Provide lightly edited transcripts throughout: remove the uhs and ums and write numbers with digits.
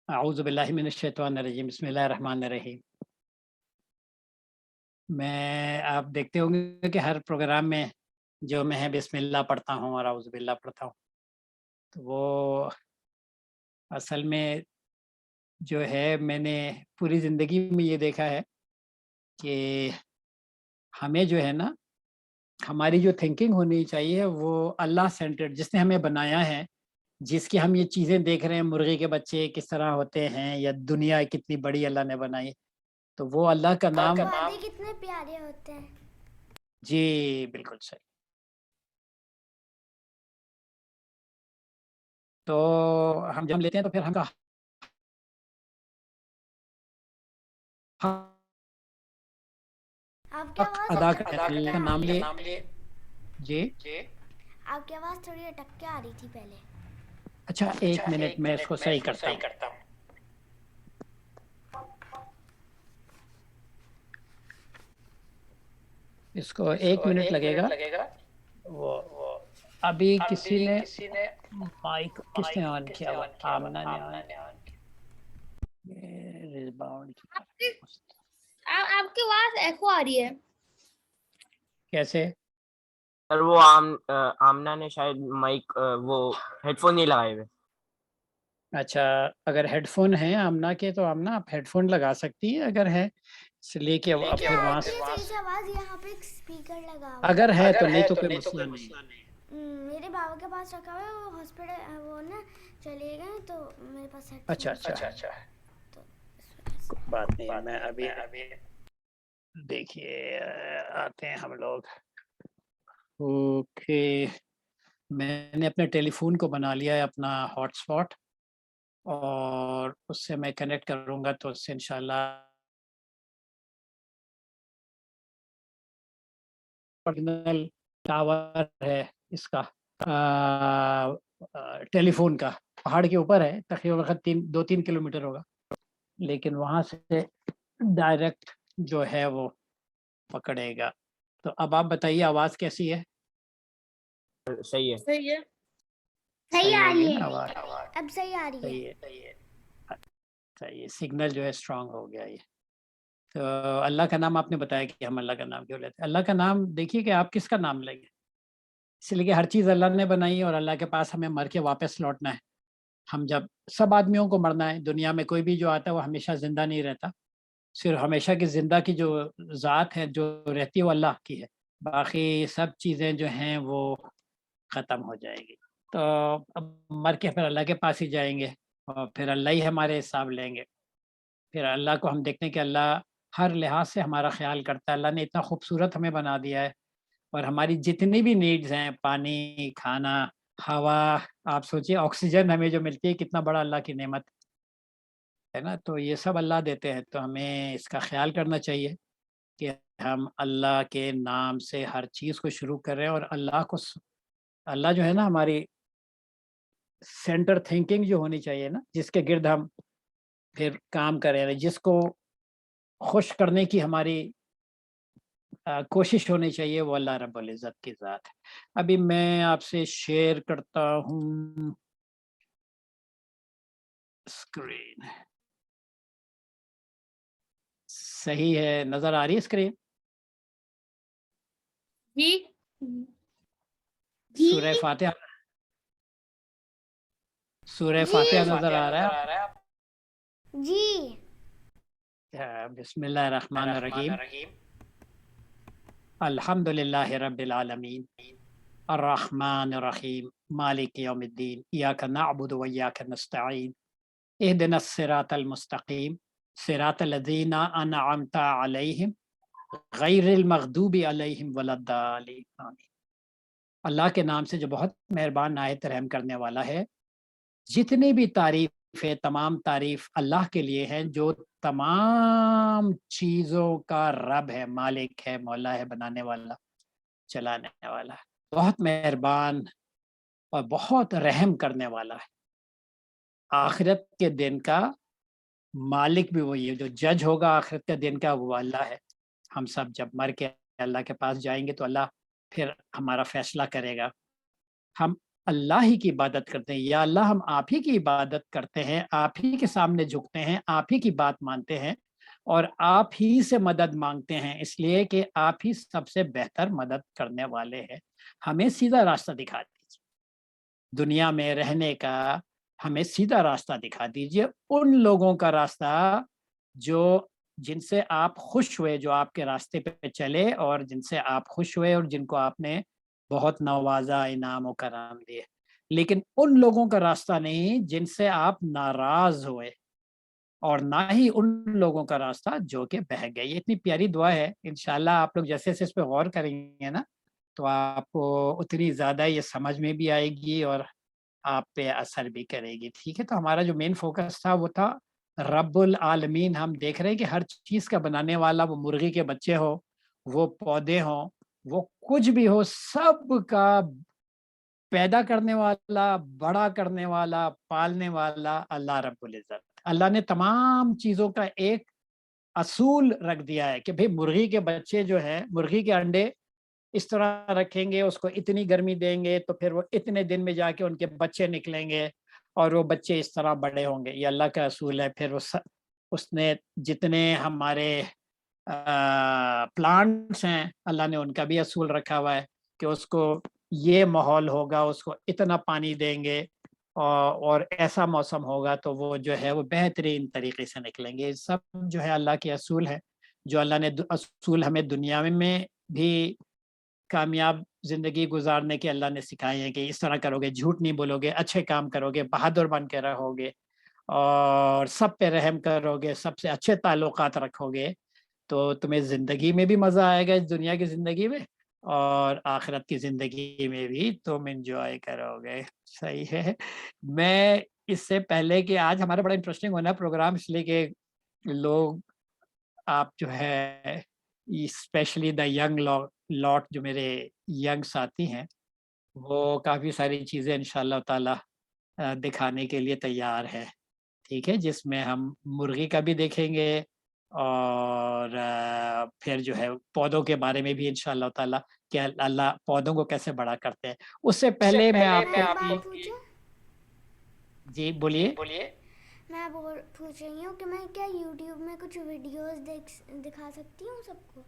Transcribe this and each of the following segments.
अऊज़ु बिल्लाहि मिनश शैतानिर रजीम, बिस्मिल्लाहिर रहमानिर रहीम। आप देखते होंगे कि हर प्रोग्राम में जो मैं है बिस्मिल्लाह पढ़ता हूँ और अऊज़ु बिल्लाह पढ़ता हूँ। तो वो असल में जो है मैंने पूरी ज़िंदगी में ये देखा है कि हमें जो है ना, हमारी जो थिंकिंग होनी चाहिए वो अल्लाह सेंटर्ड, जिसने हमें बनाया है, जिसकी हम ये चीज़ें देख रहे हैं, मुर्गे के बच्चे किस तरह होते हैं या दुनिया कितनी बड़ी अल्लाह ने बनाई, तो वो अल्लाह का नाम। पौधे कितने प्यारे होते हैं। जी, बिल्कुल सही। तो हम जब लेते हैं तो फिर हम हक आपकी आवाज़ अदा अटक करते हैं, के अल्लाह का आ नाम रही लिए। है। जी। आपकी आवाज़ थोड़ी अटक के आ रही थी पहले। अच्छा, 1 मिनट मैं इसको सही करता हूँ। इसको 1 मिनट लगेगा। वो अभी किसी ने माइक किसने ऑन किया हुआ? आमना ने ऑन किया। ये रिबाउंड आपकी आपकी आवाज़ एको आ रही है। कैसे? सर वो आमना ने शायद माइक वो हेडफोन नहीं लगाए हुए। अच्छा, अगर हेडफ़ोन हैं आमना के तो आमना आप हेडफ़ोन लगा सकती हैं अगर है, इसलिए कि अब क्या फिर वहाँ आती से है सही से आवाज़? यहाँ पे एक स्पीकर लगा हुआ है। अगर है तो नहीं तो कोई मसला नहीं है। मेरे बाबा के पास रखा हुआ है, वो हॉस्पिटल वो ना चले गए तो मेरे पास अच्छा, हेडफोन अच्छा, तो इस वजह से। कोई बात नहीं, मैं अभी देखिए आते हैं हम लोग। ओके, मैंने अपने टेलीफ़ोन को बना लिया है अपना हॉटस्पॉट और उससे मैं कनेक्ट करूँगा तो उससे इंशाल्लाह ओरिजिनल टावर है इसका, टेलीफ़ोन का, पहाड़ के ऊपर है, तकरीबन 2-3 किलोमीटर होगा, लेकिन वहाँ से डायरेक्ट जो है वो पकड़ेगा। तो अब आप बताइए आवाज़ कैसी है? सही है। सही है। सही सही आ होगी रही ना है। आवाज़? अब सही आ रही सही है। है। सही है, सिग्नल जो है स्ट्रॉन्ग हो गया ये। तो अल्लाह का नाम आपने बताया कि हम अल्लाह का नाम क्यों लेते हैं? अल्लाह का नाम देखिए कि आप किसका नाम लेंगे? इसलिए कि हर चीज़ अल्लाह ने बनाई है और अल्लाह के पास हमें मर के वापस लौटना है। हम जब सब आदमियों को मरना है, दुनिया में कोई भी जो आता है वो हमेशा ज़िंदा नहीं रहता। सिर्फ़ हमेशा की ज़िंदा की जो ज़ात है, जो रहती है वो अल्लाह की है। बाकी सब चीज़ें जो हैं वो ख़त्म हो जाएँगी। तो अब मर के फिर अल्लाह के पास ही जाएँगे और फिर अल्लाह ही हमारे हिसाब लेंगे। फिर अल्लाह को हम देखते हैं कि अल्लाह हर लिहाज से हमारा ख़्याल करता है। अल्लाह ने इतना खूबसूरत हमें बना दिया है और हमारी जितनी भी नीड्स हैं, पानी, खाना, हवा, आप सोचिए ऑक्सीजन हमें जो मिलती है कितना बड़ा अल्लाह की नेमत है ना? तो ये सब अल्लाह देते हैं, तो हमें इसका ख़्याल करना चाहिए कि हम अल्लाह के नाम से हर चीज़ को शुरू करें और अल्लाह जो है ना हमारी सेंटर थिंकिंग जो होनी चाहिए ना, जिसके गिर्द हम फिर काम करें, जिसको खुश करने की हमारी कोशिश होनी चाहिए, वो अल्लाह रब्बुल इज़्ज़त की ज़ात है। अभी मैं आपसे शेयर करता हूँ स्क्रीन। सही है, नज़र आ रही है स्क्रीन? जी। जी। सूरह फ़ातिहा सूरह जी। फ़ातिहा नज़र आ रहा है आपको? जी। बिस्मिल्लाहिर रहमानिर रहीम। अल्हम्दुलिल्लाहि रब्बिल आलमीन, अर्रहमानिर रहीम, मालिक यौमिद्दीन, इय्याका नअबुदु व इय्याका नस्तईन, इहदिनस सिरातल मुस्तकीम, सिरातल लज़ीना अनअमता अलैहिम, गैरिल मग़दूबि अलैहिम वलद्दालिन। आमीन। अल्लाह के नाम से जो बहुत मेहरबान नायत रहम करने वाला है। जितनी भी तारीफ़ है, तमाम तारीफ़ अल्लाह के लिए है जो तमाम चीज़ों का रब है, मालिक है, मौला है, बनाने वाला, चलाने वाला है। बहुत मेहरबान और बहुत रहम करने वाला है। आखिरत के दिन का मालिक भी वही है, जो जज होगा आखिरत के दिन का वो अल्लाह है। हम सब जब मर के अल्लाह के पास जाएँगे तो अल्लाह फिर हमारा फ़ैसला करेगा। हम अल्लाह ही की इबादत करते हैं, या अल्लाह हम आप ही की इबादत करते हैं, आप ही के सामने झुकते हैं, आप ही की बात मानते हैं और आप ही से मदद मांगते हैं, इसलिए कि आप ही सबसे बेहतर मदद करने वाले हैं। हमें सीधा रास्ता दिखा दीजिए, दुनिया में रहने का हमें सीधा रास्ता दिखा दीजिए, उन लोगों का रास्ता जो जिनसे आप खुश हुए, जो आपके रास्ते पे चले और जिनसे आप खुश हुए और जिनको आपने बहुत नवाज़ा, इनाम और करम दिए। लेकिन उन लोगों का रास्ता नहीं जिनसे आप नाराज़ हुए और ना ही उन लोगों का रास्ता जो कि बह गए। ये इतनी प्यारी दुआ है, इंशाअल्लाह आप लोग जैसे-जैसे इस पे गौर करेंगे ना, तो आपको उतनी ज़्यादा ये समझ में भी आएगी और आप पे असर भी करेगी, ठीक है? तो हमारा जो मेन फ़ोकस था वो था रब्बुल आलमीन। हम देख रहे हैं कि हर चीज़ का बनाने वाला, वो मुर्गी के बच्चे हो, वो पौधे हों, वो कुछ भी हो, सबका पैदा करने वाला, बड़ा करने वाला, पालने वाला अल्लाह रब्बुल इज़्ज़त। अल्लाह ने तमाम चीज़ों का एक असूल रख दिया है कि भई मुर्गी के बच्चे जो हैं, मुर्गी के अंडे इस तरह रखेंगे, उसको इतनी गर्मी देंगे, तो फिर वो इतने दिन में जाके उनके बच्चे निकलेंगे और वो बच्चे इस तरह बड़े होंगे। ये अल्लाह का असूल है। फिर उसने जितने हमारे प्लांट्स हैं, अल्लाह ने उनका भी असूल रखा हुआ है कि उसको ये माहौल होगा, उसको इतना पानी देंगे और ऐसा मौसम होगा तो वो जो है वो बेहतरीन तरीके से निकलेंगे। ये सब जो है अल्लाह के असूल हैं, जो अल्लाह ने असूल हमें दुनिया में भी कामयाब ज़िंदगी गुज़ारने के अल्लाह ने सिखाए हैं कि इस तरह करोगे, झूठ नहीं बोलोगे, अच्छे काम करोगे, बहादुर बन के रहोगे और सब पे रहम करोगे, सबसे अच्छे ताल्लुकात रखोगे, तो तुम्हें ज़िंदगी में भी मज़ा आएगा इस दुनिया की ज़िंदगी में और आखिरत की ज़िंदगी में भी तुम एन्जॉय करोगे। सही है। मैं इससे पहले कि आज हमारा बड़ा इंटरेस्टिंग होना है प्रोग्राम, इसलिए कि लोग आप जो है स्पेशली द यंग लॉट जो मेरे यंग साथी हैं, वो काफ़ी सारी चीज़ें इंशाअल्लाह ताला दिखाने के लिए तैयार है, ठीक है? जिसमें हम मुर्गी का भी देखेंगे और फिर जो है पौधों के बारे में भी इंशाअल्लाह ताला कि अल्लाह पौधों को कैसे बड़ा करते हैं। उससे पहले मैं आपको एक बात पूछूं? जी, बोलिए। मैं बोल पूछ रही हूँ कि मैं क्या यूट्यूब में कुछ वीडियोस दिखा सकती हूँ सबको?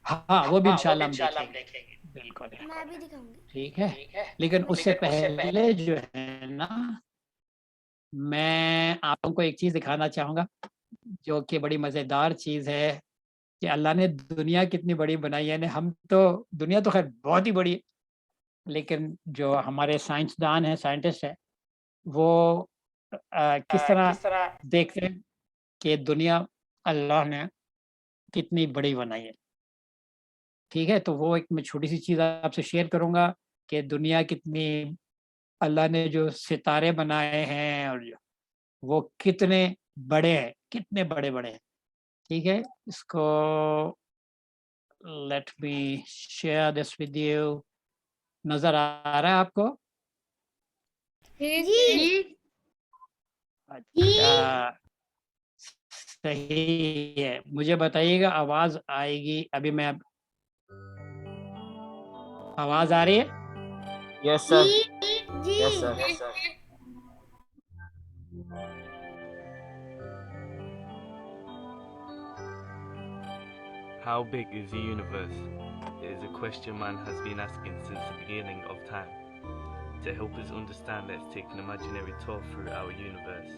हाँ, वो भी इंशाअल्लाह हम देखेंगे। बिल्कुल, मैं भी दिखाऊंगी। ठीक है? लेकिन उससे पहले जो है ना, मैं आप लोगों को एक चीज़ दिखाना चाहूँगा, जो कि बड़ी मज़ेदार चीज़ है कि अल्लाह ने दुनिया कितनी बड़ी बनाई है। यानी हम तो दुनिया तो ख़ैर बहुत ही बड़ी है, लेकिन जो हमारे साइंसदान हैं, साइंटिस्ट हैं, वो किस तरह देखते हैं कि दुनिया अल्लाह ने कितनी बड़ी बनाई है। ठीक है? तो वो एक मैं छोटी-सी चीज़ आपसे शेयर करूँगा कि दुनिया कितनी अल्लाह ने जो सितारे बनाए हैं और वो कितने बड़े हैं, कितने बड़े-बड़े हैं। ठीक है? इसको let me share this with you. नज़र आ रहा है आपको? जी। अच्छा, सही है। मुझे बताइएगा आवाज़ आएगी अभी मैं आवाज़ आ रही है? यस जी। सर। जी। Yes sir. How big is the universe? It is a question man has been asking since the beginning of time. To help us understand, let's take an imaginary tour through our universe.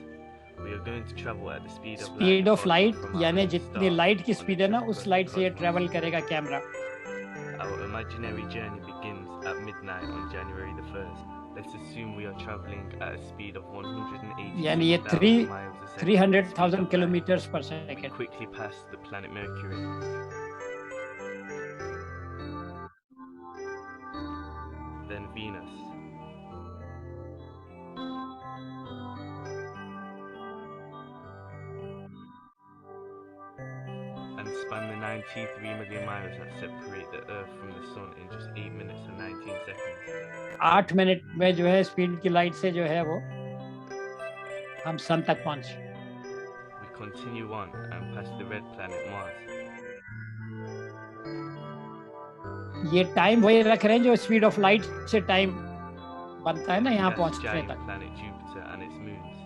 We are going to travel at the speed of speed of passing light from our यानी own जितनी star light की on a speed है ना, उस trip light across से ये the travel cosmos. करेगा camera. Our imaginary journey begins at midnight on January the 1st. Let's assume we are traveling at a speed of यानी ये 186,000 miles a second. the speed 300,000 of light. Kilometres पर We second. quickly pass the planet Mercury. Then Venus. And span the 93 million miles that separate the Earth from the Sun in just 8 minutes and 19 seconds. 8 minute में जो है speed की light से जो है वो हम सन तक पहुँचे। We continue on and pass the red planet Mars. ये टाइम वही रख रहे हैं जो स्पीड ऑफ लाइट से टाइम बनता है ना यहाँ gas पहुँचने giant तक। planet Jupiter and its moons.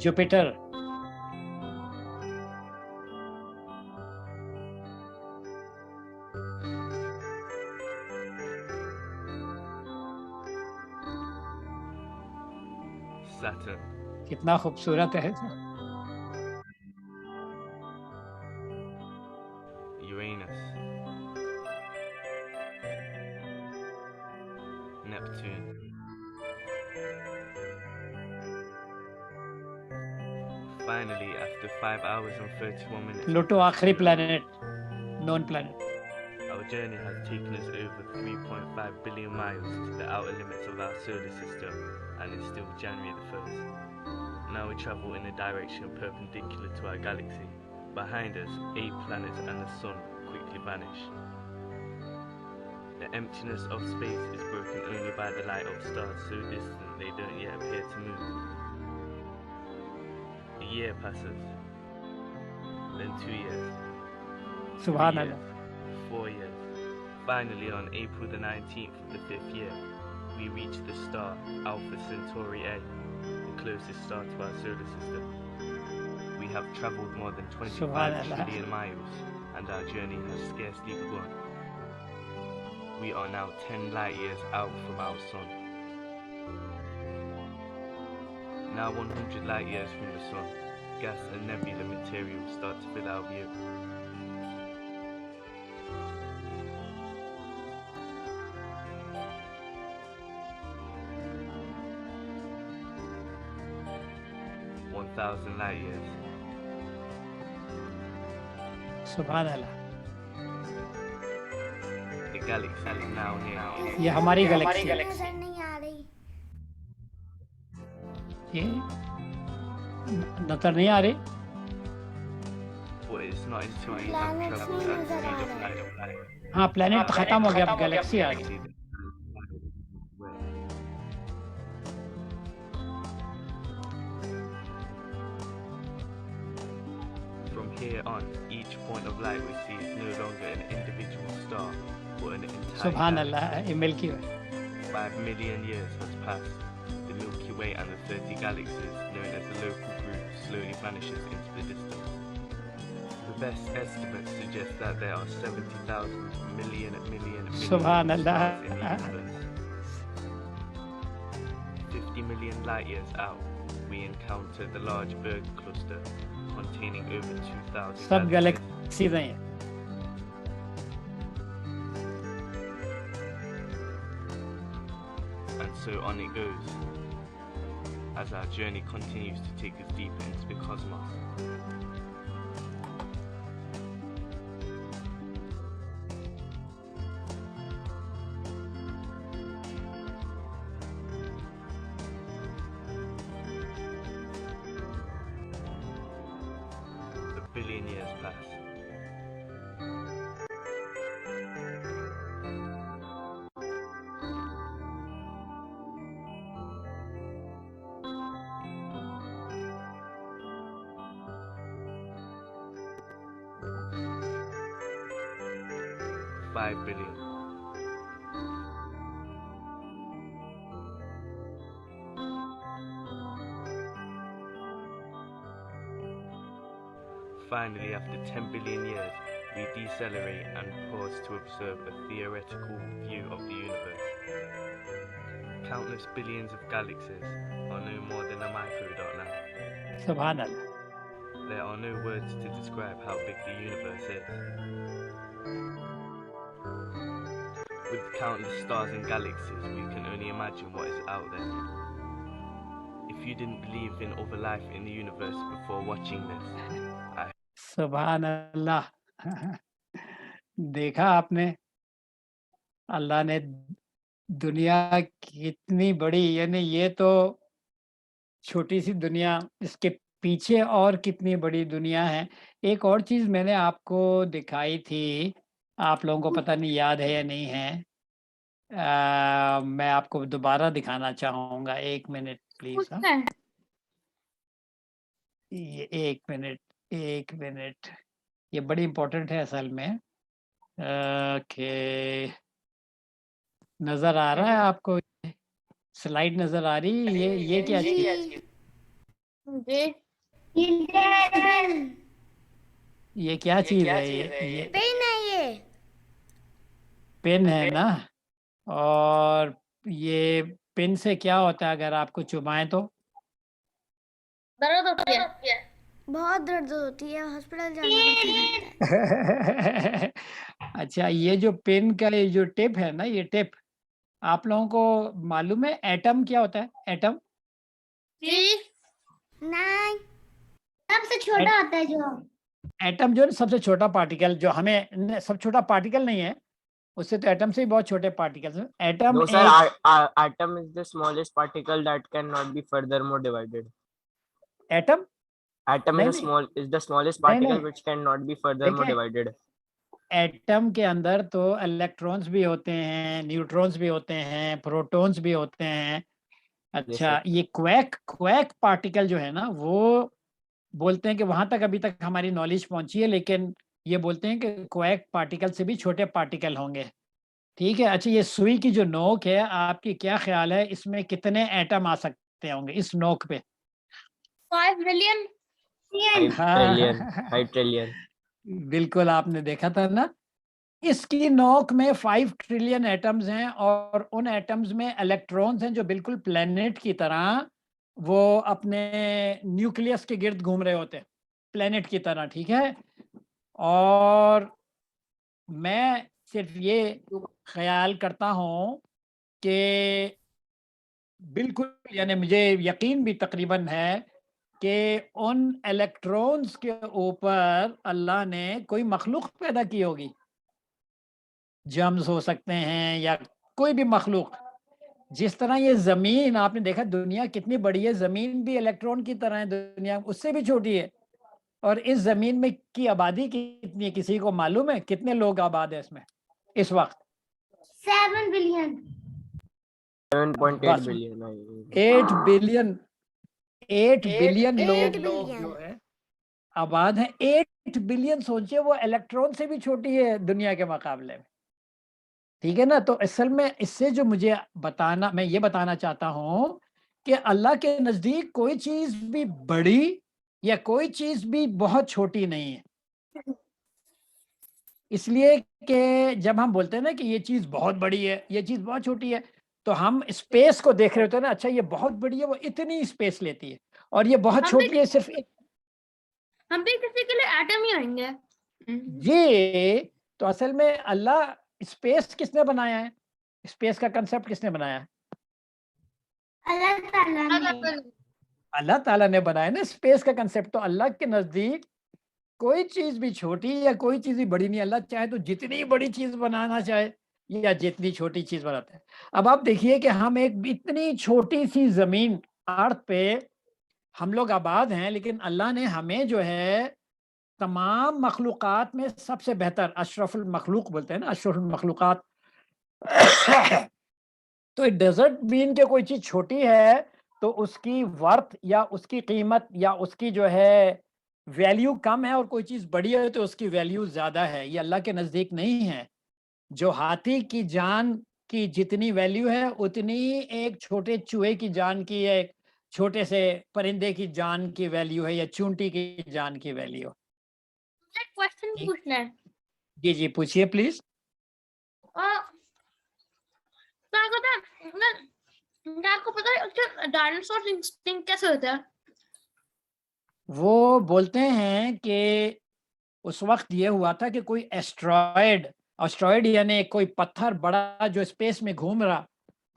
Jupiter. Saturn, कितना खूबसूरत है। Uranus, Neptune, finally, after 5 hours and 31 minutes, Pluto आखिरी planet, non planet. our journey has taken us over 3.5 billion miles to the outer limits of our solar system, and it's still January the 1st. Now we travel in a direction perpendicular to our galaxy. Behind us, 8 planets and the sun quickly vanish. The emptiness of space is broken only by the light of stars so distant they don't yet appear to move. A year passes, then 2 years, 3 सुभान years, Allah. 4 years. Finally, on April the 19th of the 5th year, we reach the star Alpha Centauri A, the closest star to our solar system. We have travelled more than 25 Subhanallah. trillion miles, and our journey has scarcely begun. We are now 10 light years out from our sun. Now 100 light years from the sun, gas and nebula material start to fill our view. Thousand light years. सुभान अल्लाह। The galaxy is now near. ये हमारी Galaxy है। नजर नहीं आ रही। ये नजर नहीं आ रही। But it's not until we have Planets traveled नहीं at the नजर speed आ of रहे। light. हाँ, प्लेनेट खत्म हो गया, अब गैलेक्सी आ गई। From here on, each point of light we see is no longer an individual star, but an entire सुभान galaxy. अल्लाह। ये milky way. 5 million years has passed. The Milky Way and the 30 galaxies, known as the local group, slowly vanishes into the distance. The best estimates suggest that there are 70,000 million Subhan Allah. stars in the universe. 50 million light years out, we encounter the large Berg cluster, containing over 2,000 सब galaxies. Galaxy हैं। And so on it goes, as our journey continues to take us deeper into the cosmos. A billion years pass. $5 billion. Finally, after 10 billion years, we decelerate and pause to observe a theoretical view of the universe. Countless billions of galaxies are no more than a microdot now. सुभान अल्लाह। There are no words to describe how big the universe is. With countless stars and galaxies, we can only imagine what is out there. If you didn't believe in other life in the universe before watching this, सुभान अल्लाह। देखा आपने, अल्लाह ने दुनिया कितनी बड़ी, यानी ये तो छोटी सी दुनिया, इसके पीछे और कितनी बड़ी दुनिया है। एक और चीज़ मैंने आपको दिखाई थी, आप लोगों को पता नहीं याद है या नहीं है। मैं आपको दोबारा दिखाना चाहूँगा, 1 मिनट प्लीज़। हाँ, है ये 1 मिनट, ये बड़ी इम्पोर्टेंट है असल में। ओके, नज़र आ रहा है आपको? स्लाइड नजर आ रही? ये क्या चीज? ये क्या चीज है? ये पेन है ये। पेन है ना? और ये पेन से क्या होता है अगर आपको चुभाएं तो? दर्द होती है। बहुत दर्द होती है, हॉस्पिटल जाना पड़ता है। अच्छा, ये जो पेन का ये जो टिप है ना, ये टिप आप लोगों को मालूम है एटम क्या होता है? एटम नहीं, सबसे छोटा होता है जो। एटम जो है ना, सबसे छोटा पार्टिकल जो हमें सब छोटा पार्टिकल नहीं है, उससे तो एटम से भी बहुत छोटे पार्टिकल्स हैं। Atom No, sir. एक Atom is the smallest particle that cannot be furthermore divided. Atom Atom नहीं is the smallest नहीं particle नहीं, which cannot be furthermore देखें divided. एटम के अंदर तो इलेक्ट्रॉन्स भी होते हैं, न्यूट्रॉन्स भी होते हैं, प्रोटॉन्स भी होते हैं। Yes, अच्छा, sir. ये क्वैक पार्टिकल जो है ना, वो बोलते हैं कि वहां तक अभी तक हमारी नॉलेज पहुंची है, लेकिन ये बोलते हैं कि क्वैक पार्टिकल से भी छोटे पार्टिकल होंगे। ठीक है। अच्छा, ये सुई की जो नोक है, आपकी क्या ख्याल है इसमें कितने एटम आ सकते होंगे इस नोक पे? 5 मिलियन। 5 trillion. 5 trillion. बिल्कुल, आपने देखा था ना, इसकी नोक में 5 ट्रिलियन एटम्स हैं, और उन एटम्स में इलेक्ट्रॉन्स हैं जो बिल्कुल प्लेनेट की तरह वो अपने न्यूक्लियस के गिर्द घूम रहे होते हैं, प्लेनेट की तरह। ठीक है। और मैं सिर्फ ये ख्याल करता हूँ कि बिल्कुल, यानी मुझे यकीन भी तकरीबन है कि उन इलेक्ट्रॉन्स के ऊपर अल्लाह ने कोई मखलूक पैदा की होगी। जर्म्स हो सकते हैं या कोई भी मखलूक। जिस तरह ये ज़मीन, आपने देखा दुनिया कितनी बड़ी है, ज़मीन भी इलेक्ट्रॉन की तरह है, दुनिया उससे भी छोटी है। और इस ज़मीन में की आबादी कितनी है, किसी को मालूम है कितने लोग आबाद है इसमें इस वक्त? 7 बिलियन। 7.8 बस billion. 8 बिलियन 8 बिलियन लोग बिलियन। जो है आबाद हैं। 8 बिलियन, सोचिए, वो इलेक्ट्रॉन से भी छोटी है दुनिया के मुकाबले में। ठीक है ना? तो असल में इससे जो मुझे बताना, मैं ये बताना चाहता हूँ कि अल्लाह के नजदीक कोई चीज भी बड़ी या कोई चीज भी बहुत छोटी नहीं है। इसलिए कि जब हम बोलते हैं ना कि ये चीज बहुत बड़ी है, ये चीज बहुत छोटी है, तो हम स्पेस को देख रहे होते हैं ना। अच्छा, ये बहुत बड़ी है, वो इतनी स्पेस लेती है, और ये बहुत हम भी छोटी है, सिर्फ हम भी किसी के लिए एटम ही होंगे। ये। तो असल में अल्लाह, स्पेस किसने बनाया है? स्पेस का कंसेप्ट किसने बनाया है? अल्लाह ताला ने। अल्लाह ताला ने बनाया ना स्पेस का कंसेप्ट। तो अल्लाह के नजदीक कोई चीज भी छोटी या कोई चीज भी बड़ी नहीं। अल्लाह चाहे तो जितनी बड़ी चीज बनाना चाहे या जितनी छोटी चीज बनाता है। अब आप देखिए कि हम एक इतनी छोटी सी जमीन अर्थ पे हम लोग आबाद हैं, लेकिन अल्लाह ने हमें जो है तमाम मखलूक़ात में सबसे बेहतर अशरफुल मखलूक बोलते हैं ना, अशरफुल मखलूक़ात। तो इट डजंट मीन कि कोई चीज छोटी है तो उसकी वर्थ या उसकी कीमत या उसकी जो है वैल्यू कम है, और कोई चीज बड़ी है तो उसकी वैल्यू ज्यादा है। ये अल्लाह के नजदीक नहीं है। जो हाथी की जान की जितनी वैल्यू है, उतनी एक छोटे चूहे की जान की है, एक छोटे से परिंदे की जान की वैल्यू है, या चूंटी की जान की वैल्यू। एक क्वेश्चन पूछना है। जी जी, पूछिए प्लीज। क्या आपको पता है डायनासोर एक्सटिंक्ट कैसे होता है? वो बोलते हैं कि उस वक्त ये हुआ था कि कोई एस्ट्रॉयड, एस्ट्रॉयड यानी कोई पत्थर बड़ा जो स्पेस में घूम रहा,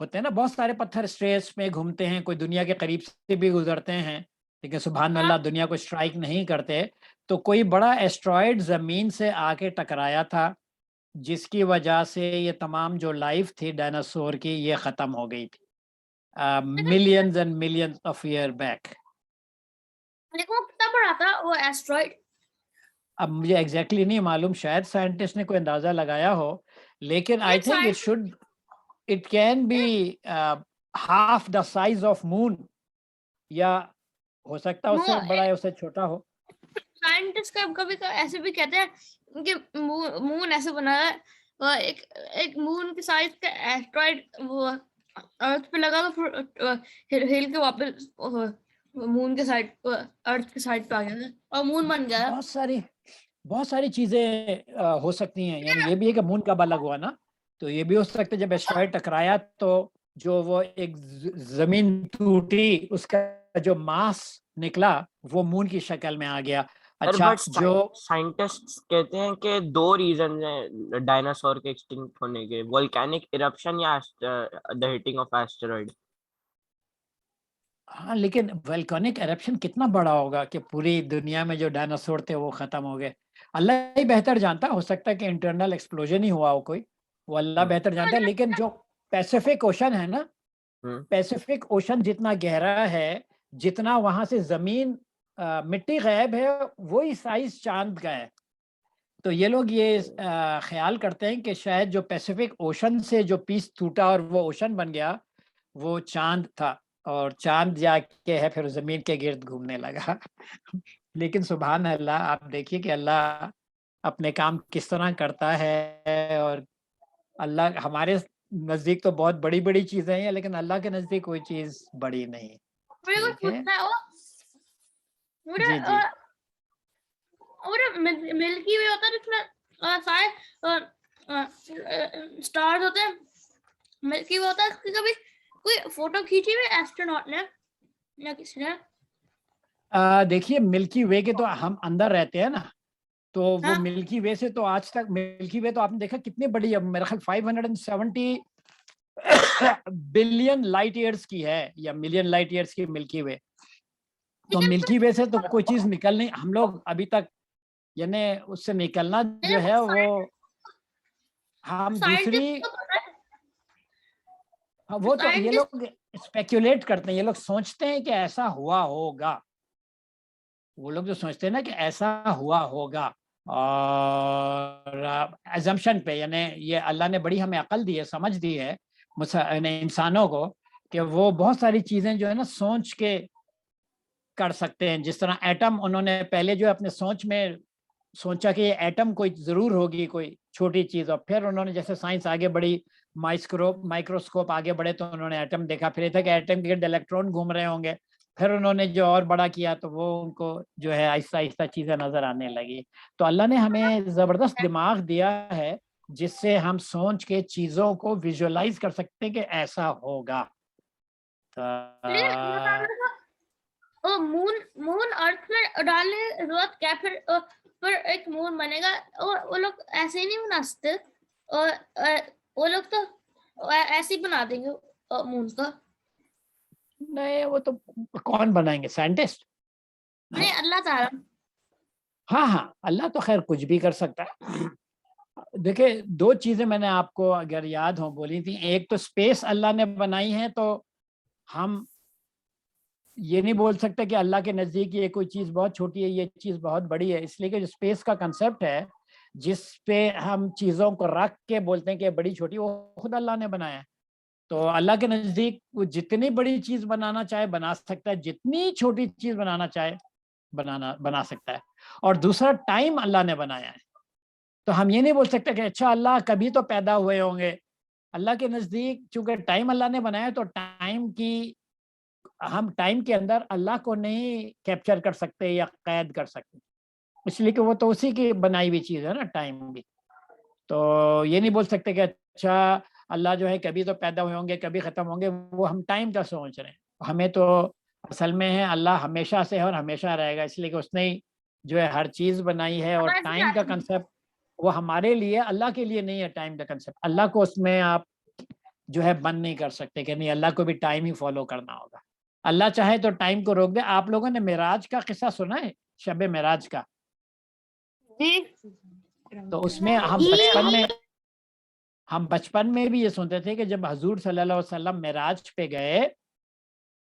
होते हैं ना बहुत सारे पत्थर स्पेस में घूमते हैं, कोई दुनिया के करीब से भी गुजरते हैं, लेकिन सुभान अल्लाह दुनिया को स्ट्राइक नहीं करते। तो कोई बड़ा एस्ट्रॉयड जमीन से आके टकराया था, जिसकी वजह से ये तमाम जो लाइफ थी डायनासोर की, ये खत्म हो गई थी millions and millions of year back. लेकिन वो कितना बड़ा था वो एस्ट्रॉइड? अब मुझे एग्जैक्टली नहीं मालूम, शायद साइंटिस्ट ने कोई अंदाजा लगाया हो, लेकिन I think it can be half the size of moon, या हो सकता है उससे बड़ा या उससे छोटा हो। साइंटिस्ट कभी ऐसे भी कहते हैं कि मून ऐसे बना है, एक मून के साइज का एस्ट्रॉइड वो अर्थ पे लगा तो फिर हिल के वापस मून के साइड अर्थ के साइड पे आ गया था और मून बन गया। बहुत सारी चीजें हो सकती हैं। यानी ये भी है कि मून कब अलग हुआ ना, तो ये भी हो सकता है जब एस्टेरॉयड टकराया तो जो वो एक जमीन टूटी, उसका जो मास निकला वो मून की शक्ल में आ गया। अच्छा, बट जो साइंटिस्ट कहते हैं कि 2 रीजन है डायनासोर के एक्सटिंक्ट होने के, वोल्केनिक इरप्शन या द हिटिंग ऑफ एस्टेरॉइड। हाँ, लेकिन वोल्केनिक एरप्शन कितना बड़ा होगा कि पूरी दुनिया में जो डायनासोर थे वो खत्म हो गए। अल्लाह ही बेहतर जानता, हो सकता है कि इंटरनल एक्सप्लोजन ही हुआ हो कोई, वो अल्लाह बेहतर जानता है। लेकिन जो पैसिफिक ओशन है ना, पैसिफिक ओशन जितना गहरा है, जितना वहां से जमीन मिट्टी गायब है, वही साइज चांद का है। तो ये लोग ये ख्याल करते हैं कि शायद जो पैसिफिक ओशन से जो पीस टूटा और वो ओशन बन गया, वो चांद था, और चांद जाके है फिर जमीन के गिर्द घूमने लगा। लेकिन सुभान अल्लाह, आप देखिए कि अल्लाह अपने काम किस तरह करता है। और अल्लाह हमारे नजदीक तो बहुत बड़ी बड़ी चीजें हैं, लेकिन अल्लाह के नजदीक कोई चीज बड़ी नहीं। मेरे को ठीक है पूछना है वो मेरा जी जी। मिल्की वे होता है जिसमें सारे स्टार्स होते हैं। मिल्की वे होता है, इसकी कभी कोई फोटो खींची हुई एस्ट्रोनॉट ने या किसी ने? देखिए, मिल्की वे के तो हम अंदर रहते हैं ना, तो वो हाँ। मिल्की वे से तो आज तक, मिल्की वे तो आपने देखा कितनी बड़ी है, मेरा ख्याल 570 बिलियन लाइट ईयर्स की है, या मिलियन लाइट ईयर्स की मिल्की वे। तो लेकिन मिल्की वे से तो कोई चीज निकल नहीं, हम लोग अभी तक, यानी उससे निकलना जो है वो हम दूसरी, साइंटिस्ट को पता है। हाँ, वो तो ये साइंटिस्ट लोग स्पेक्युलेट करते हैं, ये लोग सोचते हैं कि ऐसा हुआ होगा। वो लोग जो सोचते हैं ना कि ऐसा हुआ होगा, और एजम्पशन पे, यानी ये अल्लाह ने बड़ी हमें अकल दी है, समझ दी है इंसानों को, कि वो बहुत सारी चीजें जो है ना सोच के कर सकते हैं। जिस तरह एटम, उन्होंने पहले जो अपने सोच में सोचा कि ये एटम कोई जरूर होगी, कोई छोटी चीज, और फिर उन्होंने जैसे साइंस आगे बढ़ी, माइक्रोस्कोप आगे बढ़े, तो उन्होंने एटम देखा, फिर ये था कि एटम के इलेक्ट्रॉन घूम रहे होंगे, फिर उन्होंने जो और बड़ा किया तो वो उनको जो है आहिस्ता आहिस्ता चीजें नजर आने लगी। तो अल्लाह ने हमें जबरदस्त दिमाग दिया है, जिससे हम सोच के चीजों को विजुअलाइज कर सकते हैं कि ऐसा होगा। ओ मून मून अर्थ में डालने की जरूरत क्या? फिर एक मून बनेगा और वो लोग ऐसे ही नहीं बना सकते, और वो लोग तो ऐसे ही बना देंगे मून का। नहीं, वो तो कौन बनाएंगे, साइंटिस्ट? नहीं, अल्लाह ताला। हाँ हाँ, अल्लाह तो खैर कुछ भी कर सकता है। देखिए, 2 चीजें मैंने आपको अगर याद हो बोली थी। एक तो स्पेस अल्लाह ने बनाई है, तो हम ये नहीं बोल सकते कि अल्लाह के नजदीक ये कोई चीज बहुत छोटी है, ये चीज बहुत बड़ी है। इसलिए कि जो स्पेस का कंसेप्ट है, जिस पे हम चीजों को रख के बोलते हैं कि बड़ी छोटी, वो खुद अल्लाह ने बनाया है। तो अल्लाह के नजदीक वो जितनी बड़ी चीज बनाना चाहे बना सकता है, जितनी छोटी चीज बनाना चाहे बना सकता है। और दूसरा, टाइम अल्लाह ने बनाया है, तो हम ये नहीं बोल सकते कि अच्छा अल्लाह कभी तो पैदा हुए होंगे। अल्लाह के नजदीक चूंकि टाइम अल्लाह ने बनाया, तो हम टाइम के अंदर अल्लाह को नहीं कैप्चर कर सकते या कैद कर सकते, इसलिए कि वो तो उसी की बनाई हुई चीज है ना, टाइम भी। तो ये नहीं बोल सकते कि अच्छा अल्लाह जो है कभी तो पैदा हुए होंगे, कभी खत्म होंगे, वो हम टाइम का सोच रहे हैं। हमें तो असल में है अल्लाह हमेशा से है और हमेशा रहेगा, इसलिए कि उसने ही जो है हर चीज बनाई है। और टाइम का कंसेप्ट वो हमारे लिए, अल्लाह के लिए नहीं है टाइम का कंसेप्ट। अल्लाह को उसमें आप जो है बंद नहीं कर सकते कि नहीं, अल्लाह को भी टाइम ही फॉलो करना होगा। अल्लाह चाहे तो टाइम को रोक दे। आप लोगों ने मेराज का किस्सा सुना है, शब मेराज का? जी। तो उसमें हम बचपन में भी ये सुनते थे कि जब हजूर सल्लल्लाहु अलैहि वसल्लम मेराज पे गए,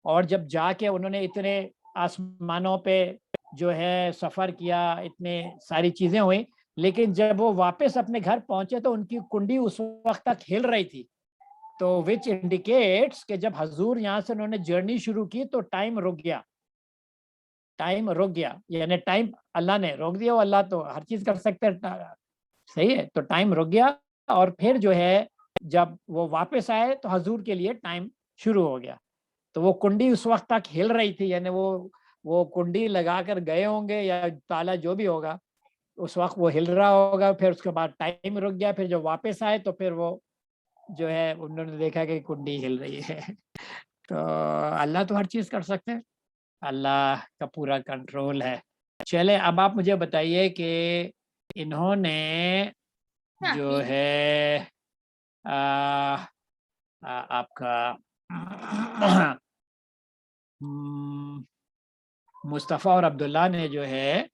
और जब जाके उन्होंने इतने आसमानों पे जो है सफर किया, इतने सारी चीजें हुई, लेकिन जब वो वापस अपने घर पहुंचे तो उनकी कुंडी उस वक्त तक हिल रही थी। तो विच इंडिकेट्स कि जब हजूर यहाँ से उन्होंने जर्नी शुरू की तो टाइम रुक गया। टाइम रुक गया, यानी टाइम अल्लाह ने रोक दिया। वो अल्लाह तो हर चीज कर सकते हैं, सही है। तो टाइम रुक गया, और फिर जो है जब वो वापस आए तो हजूर के लिए टाइम शुरू हो गया। तो वो कुंडी उस वक्त तक हिल रही थी, यानी वो कुंडी लगा कर गए होंगे या ताला जो भी होगा, उस वक्त वो हिल रहा होगा। फिर उसके बाद टाइम रुक गया, फिर जब वापस आए तो फिर वो जो है उन्होंने देखा कि कुंडी हिल रही है। तो अल्लाह तो हर चीज़ कर सकते हैं, अल्लाह का पूरा कंट्रोल है। चले अब आप मुझे बताइए कि इन्होंने जो है आपका मुस्तफ़ा और अब्दुल्ला ने जो है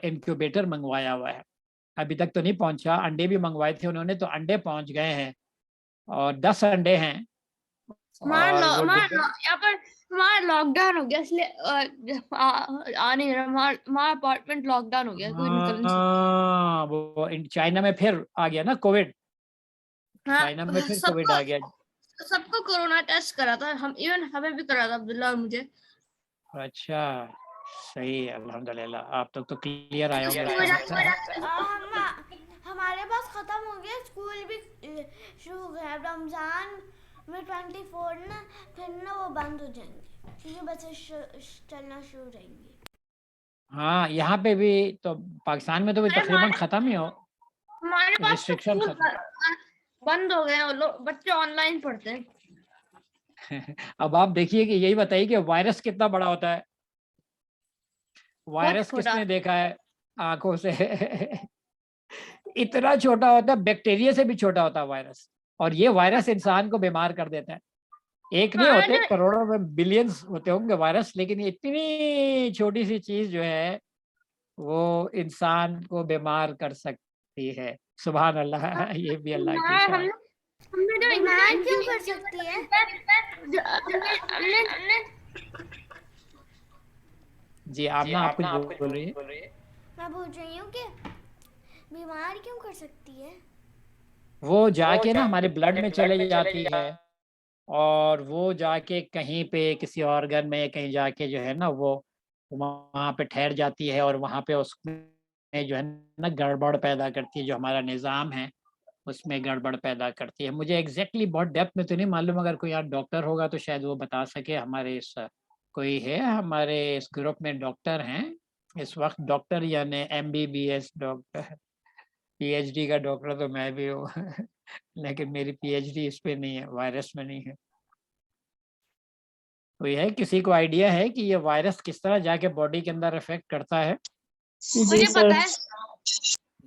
इनक्यूबेटर मंगवाया हुआ है, अभी तक तो नहीं पहुंचा। अंडे भी मंगवाए थे उन्होंने, तो अंडे पहुंच गए हैं और 10 अंडे हैं। और वो यहाँ पर हमारा लॉकडाउन हो गया, इसलिए आ नहीं रहा। हमारा अपार्टमेंट लॉकडाउन हो गया, कोई निकल नहीं सकता। वो चाइना में फिर आ गया ना कोविड, हाँ, चाइना में फिर कोविड आ गया। सबको कोरोना टेस्ट करा था, इवन हमें भी करा था, अब्दुल्ला और मुझे। अच्छा सही है, अल्हम्दुलिल्लाह। आप तो क्लियर आए होंगे। हमारे पास खत्म हो गया, स्कूल भी शुरू हो गया। रमजान में 24 ना, फिर ना वो बंद हो जाएंगे क्योंकि बसें चलना शुरू रहेंगी। हाँ यहाँ पे भी तो, पाकिस्तान में तो भी तकरीबन खत्म ही हो, हमारे पास रिस्ट्रिक्शन बंद हो गए हैं, बच्चे ऑनलाइन पढ़ते हैं। अब आप देखिए कि यही बताइए कि वायरस कितना बड़ा होता है। वायरस किसने देखा है आंखों से? इतना छोटा होता है, बैक्टीरिया से भी छोटा होता है वायरस, और ये वायरस इंसान को बीमार कर देता है। एक नहीं होते, करोड़ों में बिलियंस होते होंगे वायरस, लेकिन इतनी छोटी सी चीज जो है वो इंसान को बीमार कर सकती है। सुभान अल्लाह, ये भी अल्लाह की शान। बीमार क्यों कर सकती है? जी आमना, आप कुछ बोल रही है? मैं पूछ रही हूँ कि बीमार क्यों कर सकती है? वो जाके ना हमारे ब्लड में चले जाती है, और वो जाके कहीं पे किसी ऑर्गन में कहीं जाके जो है ना वो वहाँ पे ठहर जाती है, और वहाँ पे उसमें जो है ना गड़बड़ पैदा करती है। जो हमारा निज़ाम है उसमें गड़बड़ पैदा करती है। मुझे एग्जैक्टली बहुत डेप्थ में तो नहीं मालूम, अगर कोई यहाँ डॉक्टर होगा तो शायद वो बता सके। हमारे इस कोई है हमारे इस ग्रुप में डॉक्टर हैं इस वक्त, डॉक्टर यानी MBBS डॉक्टर, PhD का डॉक्टर तो मैं भी हूँ लेकिन मेरी PhD इस पे नहीं है, वायरस में नहीं है। तो यह किसी को आइडिया है कि ये वायरस किस तरह जाके बॉडी के अंदर इफेक्ट करता है? मुझे पता है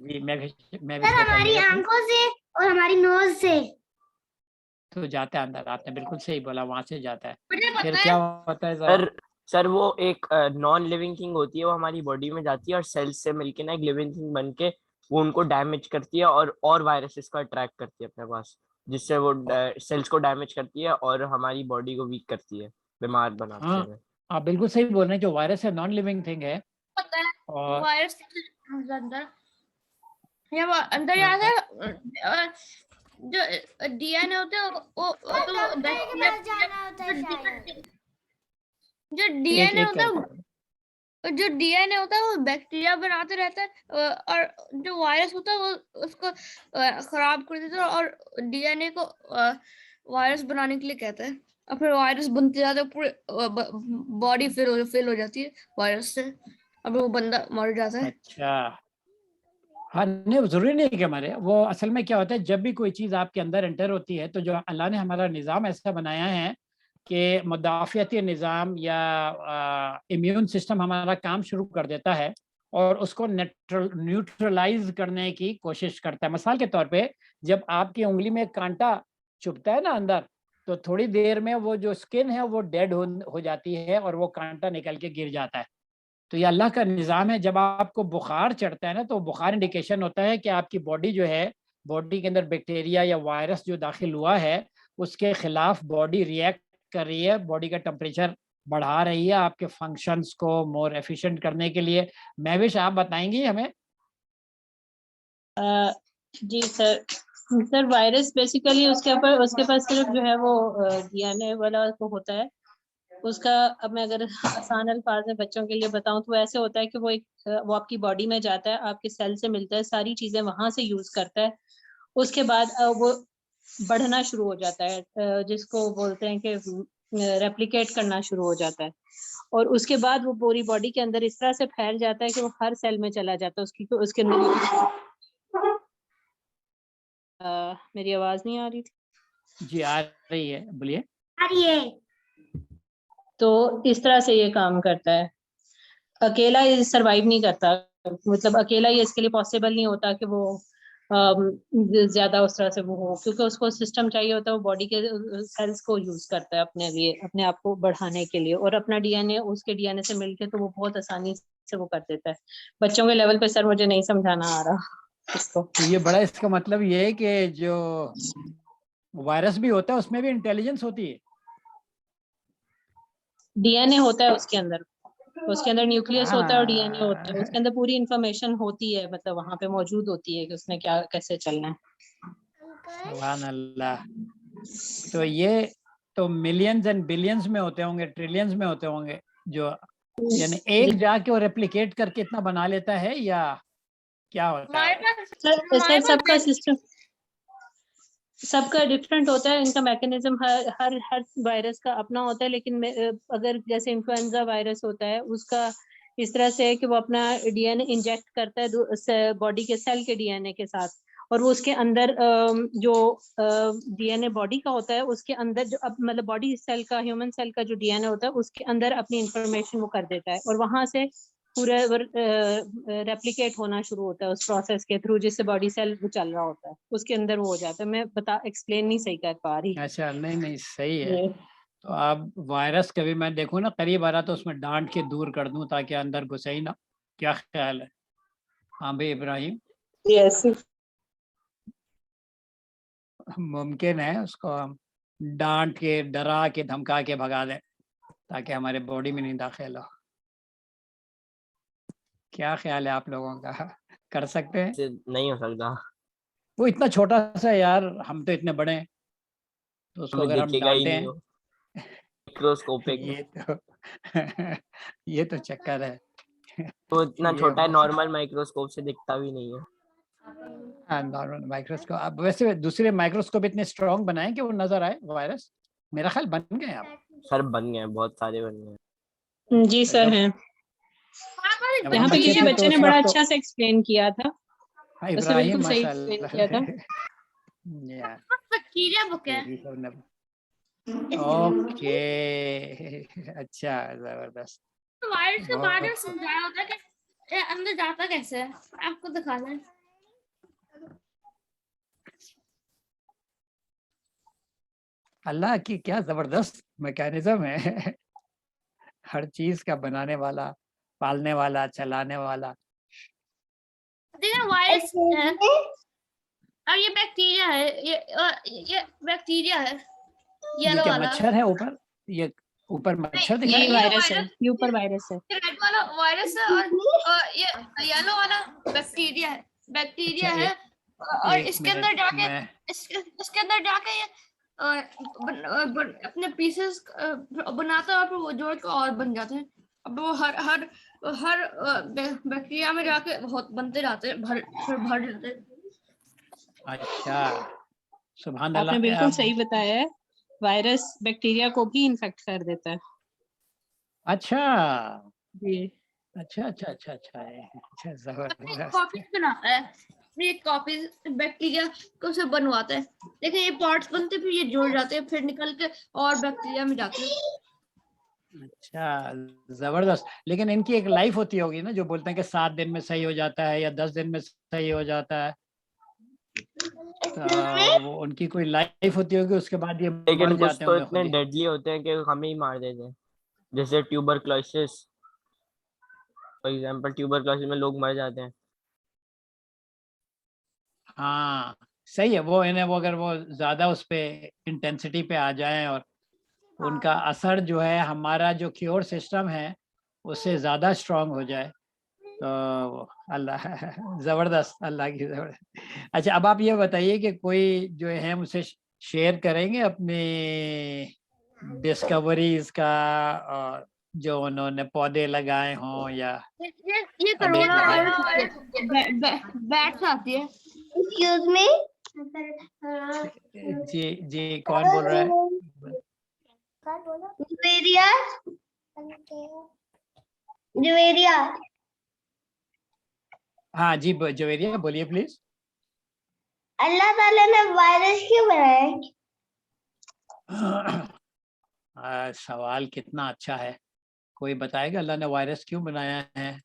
जी, मैं भी हमारी आंखों से और हमारी नोज से तो जाता है अंदर। आपने बिल्कुल सही बोला, वहां से जाता है। मुझे पता फिर है। क्या होता है सर वो एक नॉन लिविंग थिंग होती है, वो हमारी बॉडी में जाती है और सेल्स से मिलके ना एक लिविंग थिंग बन के वो उनको डैमेज करती है और वायरसेस को अट्रैक्ट करती है अपने पास, जिससे वो सेल्स को डैमेज करती है और हमारी बॉडी को वीक करती है, बीमार बनाती है। हाँ आप बिल्कुल सही बोल रहे हैं, जो वायरस है नॉन लिविंग थिंग है। पता है और वायरस अंदर, जब अंदर जाता है जो DNA होते हैं वो तो जो DNA होता है, जो DNA होता है वो बैक्टीरिया बनाते रहता है, और जो वायरस होता है वो उसको खराब कर देता है और DNA को वायरस बनाने के लिए कहता है, और फिर वायरस बनते जाते हैं, पूरे बॉडी फिल हो जाती है वायरस से, अब वो बंदा मर जाता है। अच्छा हाँ, नहीं जरूरी नहीं कि हमारे, वो असल में क्या होता है, जब भी कोई चीज़ आपके अंदर एंटर होती है तो जो अल्लाह ने हमारा निज़ाम ऐसा बनाया है कि मुदाफ़ियती निज़ाम या इम्यून सिस्टम हमारा काम शुरू कर देता है और उसको न्यूट्रलाइज करने की कोशिश करता है। मिसाल के तौर पे जब आपकी उंगली में कांटा चुभता है ना अंदर, तो थोड़ी देर में वो जो स्किन है वो डेड हो जाती है और वो कांटा निकल के गिर जाता है। तो ये अल्लाह का निज़ाम है। जब आपको बुखार चढ़ता है ना, तो बुखार इंडिकेशन होता है कि आपकी बॉडी जो है, बॉडी के अंदर बैक्टीरिया या वायरस जो दाखिल हुआ है उसके खिलाफ बॉडी रिएक्ट कर रही है, बॉडी का टेम्परेचर बढ़ा रही है आपके फंक्शंस को मोर एफिशिएंट करने के लिए। महविश आप बताएंगी हमें? जी सर वायरस बेसिकली उसके पास सिर्फ जो है वो DNA वाला तो होता है उसका। अब मैं अगर आसान अल्फाज में बच्चों के लिए बताऊं तो ऐसे होता है कि वो आपकी बॉडी में जाता है, आपके सेल से मिलता है, सारी चीजें वहां से यूज करता है उसके बाद वो बढ़ना शुरू हो जाता है, जिसको बोलते हैं कि रेप्लिकेट करना शुरू हो जाता है, और उसके बाद वो पूरी बॉडी के अंदर इस तरह से फैल जाता है कि वो हर सेल में चला जाता है उसके अंदर। मेरी आवाज नहीं आ रही थी? जी आ रही है, बोलिए। तो इस तरह से ये काम करता है, अकेला ये सरवाइव नहीं करता, मतलब अकेला ये इसके लिए पॉसिबल नहीं होता कि वो ज्यादा उस तरह से वो हो, क्योंकि उसको सिस्टम चाहिए होता है, वो बॉडी के सेल्स को यूज करता है अपने लिए, अपने आप को बढ़ाने के लिए, और अपना डीएनए उसके डीएनए से मिलके तो वो बहुत आसानी से वो कर देता है। बच्चों के लेवल पे सर मुझे नहीं समझाना आ रहा इसको। तो ये बड़ा इसका मतलब ये है कि जो वायरस भी होता है उसमें भी इंटेलिजेंस होती है। डीएनए होता है उसके अंदर न्यूक्लियस होता है और डीएनए होता है, उसके अंदर पूरी इंफॉर्मेशन होती है, मतलब वहां पे मौजूद होती है कि उसने क्या कैसे चलना है। सुभान अल्लाह। तो ये तो मिलियंस एंड बिलियंस में होते होंगे, ट्रिलियंस में होते होंगे, जो यानी एक जाके वो रेप्लिकेट करके इतना बना लेता है, या क्या होता हमारे है? पास सर सबका सिस्टम सबका डिफरेंट होता है, इनका मैकेनिज्म हर वायरस का अपना होता है, लेकिन अगर जैसे इन्फ्लुएंजा वायरस होता है उसका इस तरह से है कि वो अपना डीएनए इंजेक्ट करता है बॉडी के सेल के डीएनए के साथ, और वो उसके अंदर जो डीएनए बॉडी का होता है उसके अंदर जो मतलब बॉडी सेल का, ह्यूमन सेल का जो डीएनए होता है उसके अंदर अपनी इंफॉर्मेशन वो कर देता है, और वहां से पूरा रेप्लिकेट होना शुरू होता है उस प्रोसेस के थ्रू, जिससे बॉडी सेल वो चल रहा होता है उसके अंदर वो हो जाता है। मैं एक्सप्लेन नहीं सही कर पा रही। अच्छा, नहीं नहीं सही है। तो अब वायरस कभी मैं देखूं ना करीब आ रहा तो उसमें डांट के दूर कर दूं ताकि अंदर घुसे ही ना, क्या ख्याल है? हाँ भाई इब्राहिम, यस, मुमकिन है उसको हम डांट के, डरा के, धमका के भगा दें ताकि हमारे बॉडी में नहीं दाखिल हो। क्या ख्याल है आप लोगों का? कर सकते हैं? से नहीं हो सकता, वो इतना छोटा सा है यार, हम तो इतने बड़े हैं, तो उसको हमें अगर हम दिखेगा ही नहीं डांटें, हो, माइक्रोस्कोपिक। ये तो ये तो चक्कर है। वो इतना ये छोटा है, नॉर्मल माइक्रोस्कोप से दिखता भी नहीं है। नॉर्मल माइक्रोस्कोप, अब वैसे दूसरे माइक्रोस्कोप इतने स्ट्रॉन्ग बनाए कि वो नजर आए वायरस, मेरा ख्याल बन गए अब। सर बन गए, बहुत सारे बन गए। जी सर जब हैं। जब यहाँ हम पे बच्चे किसी थे बच्चे तो ने उस बड़ा वक्त तो अच्छा से एक्सप्लेन किया था, हाँ, उसने बिल्कुल इब्राहिम सही एक्सप्लेन किया था। माशाल्लाह। या बैक्टीरिया बुक है। यही सब न- ओके, अच्छा, जबरदस्त। वायरस के बारे में बहुत समझाया होता है कि ये अंदर जाता कैसे है, आपको दिखाना है। अल्लाह की क्या जबरदस्त मैकेनिज्म है। हर चीज का बनाने वाला, पालने वाला, चलाने वाला। देखिए वायरस है और ये बैक्टीरिया है, ये बैक्टीरिया है, ये येलो क्या वाला। मच्छर है ऊपर? ये ऊपर मच्छर नहीं, दिखाई ये दे रहा है? वायरस है, ये ऊपर वायरस है। ये रेड वाला वायरस है और ये येलो वाला बैक्टीरिया है। बैक्टीरिया अच्छा, है और एक इसके मिनट अंदर जाके मैं इसके अंदर जाके ये अपने पीसेस बनाता है और फिर वो जोड़ के और बन जाते हैं। अब वो हर बैक्टीरिया में जाके बहुत बनते जाते हैं, फिर भर जाते हैं। अच्छा, सुभान आपने अल्लाह। बिल्कुल सही बताया है, वायरस बैक्टीरिया को भी इन्फेक्ट कर देता है। अच्छा जी अच्छा अच्छा अच्छा अच्छा अच्छा, जबरदस्त। कॉपीज बनाता है, ये कॉपीज बैक्टीरिया को से बनवाता है। देखिए ये पार्ट्स बनते हैं, फिर ये जुड़ जाते हैं, फिर निकल के और बैक्टीरिया में जाते हैं। अच्छा, जबरदस्त। लेकिन इनकी एक लाइफ होती होगी ना, जो बोलते हैं कि 7 दिन में सही हो जाता है या 10 दिन में सही हो जाता है, तो वो उनकी कोई लाइफ होती होगी, उसके बाद ये लेकिन मर कुछ जाते तो होंगे इतने खुद ही। डेडली होते हैं कि हमें ही मार देते हैं, जैसे ट्यूबरक्लोसिस। फॉर एग्जांपल ट्यूबरक्लोसिस में लोग मर जाते हैं। हाँ सही है, वो इन्हें वो अगर वो ज्यादा उस पे इंटेंसिटी पे आ जाएं और उनका असर जो है हमारा जो क्योर सिस्टम है उससे ज्यादा स्ट्रांग हो जाए, तो अल्लाह जबरदस्त, अल्लाह की जबरदस्त। अच्छा, अब आप ये बताइए कि कोई जो है मुझसे शेयर करेंगे अपनी डिस्कवरीज का, और जो उन्होंने पौधे लगाए हों या ये अभी कोरोना मतलब। वायरस बैट्स आती है। एक्सक्यूज मी, जी जी, कौन बोल रहा है? जुवेरिया, जुवेरिया। हाँ जी, जवेरिया बोलिए प्लीज। अल्लाह ताला ने वायरस क्यों बनाया? सवाल कितना अच्छा है। कोई बताएगा अल्लाह ने वायरस क्यों बनाया है?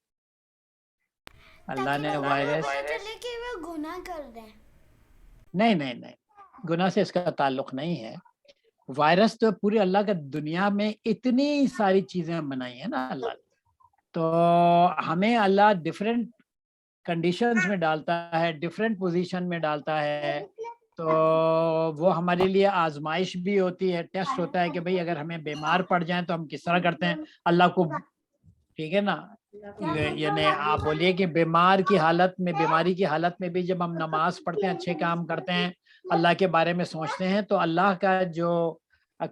अल्लाह ने वायरस, चले कि वो गुनाह कर रहे हैं। नहीं नहीं नहीं, गुनाह से इसका ताल्लुक नहीं है। वायरस तो पूरी अल्लाह का, दुनिया में इतनी सारी चीजें बनाई है ना अल्लाह ने, तो हमें अल्लाह डिफरेंट कंडीशंस में डालता है, डिफरेंट पोजीशन में डालता है, तो वो हमारे लिए आजमाइश भी होती है, टेस्ट होता है कि भाई अगर हमें बीमार पड़ जाए तो हम किस तरह करते हैं अल्लाह को, ठीक है ना। यानी आप बोलिए कि बीमार की हालत में, बीमारी की हालत में भी जब हम नमाज पढ़ते हैं, अच्छे काम करते हैं, अल्लाह के बारे में सोचते हैं, तो अल्लाह का जो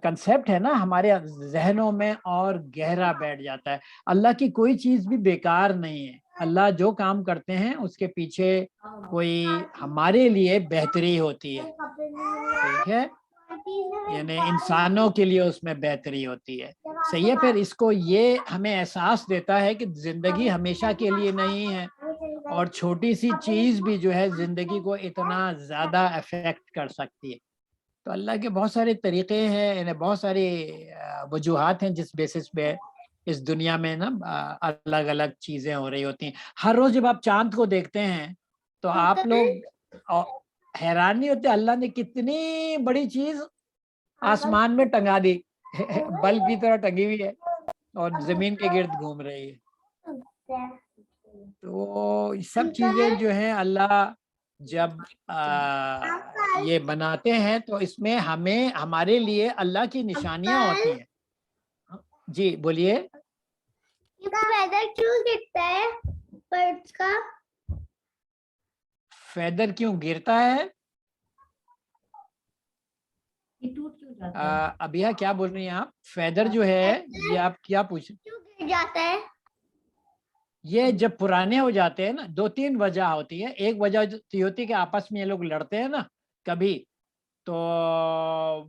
कंसेप्ट है ना हमारे जहनों में और गहरा बैठ जाता है। अल्लाह की कोई चीज भी बेकार नहीं है। अल्लाह जो काम करते हैं उसके पीछे कोई हमारे लिए बेहतरी होती है, ठीक है, यानी इंसानों के लिए उसमें बेहतरी होती है। सही है। फिर इसको ये हमें एहसास देता है कि जिंदगी हमेशा के लिए नहीं है, और छोटी सी चीज भी जो है जिंदगी को इतना ज्यादा अफेक्ट कर सकती है। तो अल्लाह के बहुत सारे तरीके हैं, यानी बहुत सारी वजूहात हैं जिस बेसिस पे इस दुनिया में ना अलग अलग चीजें हो रही होती हैं। हर रोज जब आप चांद को देखते हैं तो आप लोग हैरान नहीं होते, अल्लाह ने कितनी बड़ी चीज आसमान में टंगा दी, बल्ब की तरह टंगी हुई है और जमीन के गिर्द घूम रही है। तो सब चीजें जो हैं अल्लाह जब ये बनाते हैं तो इसमें हमें, हमारे लिए अल्लाह की निशानियां होती हैं। जी बोलिए। फेदर क्यों गिरता है बर्ड्स का? फेदर क्यों गिरता है? अभिया क्या बोल रही हैं आप? फेदर जो है, ये आप क्या पूछ, क्यों गिर जाता है? ये जब पुराने हो जाते हैं ना, दो तीन वजह होती है। एक वजह होती है कि आपस में ये लोग लड़ते हैं ना कभी, तो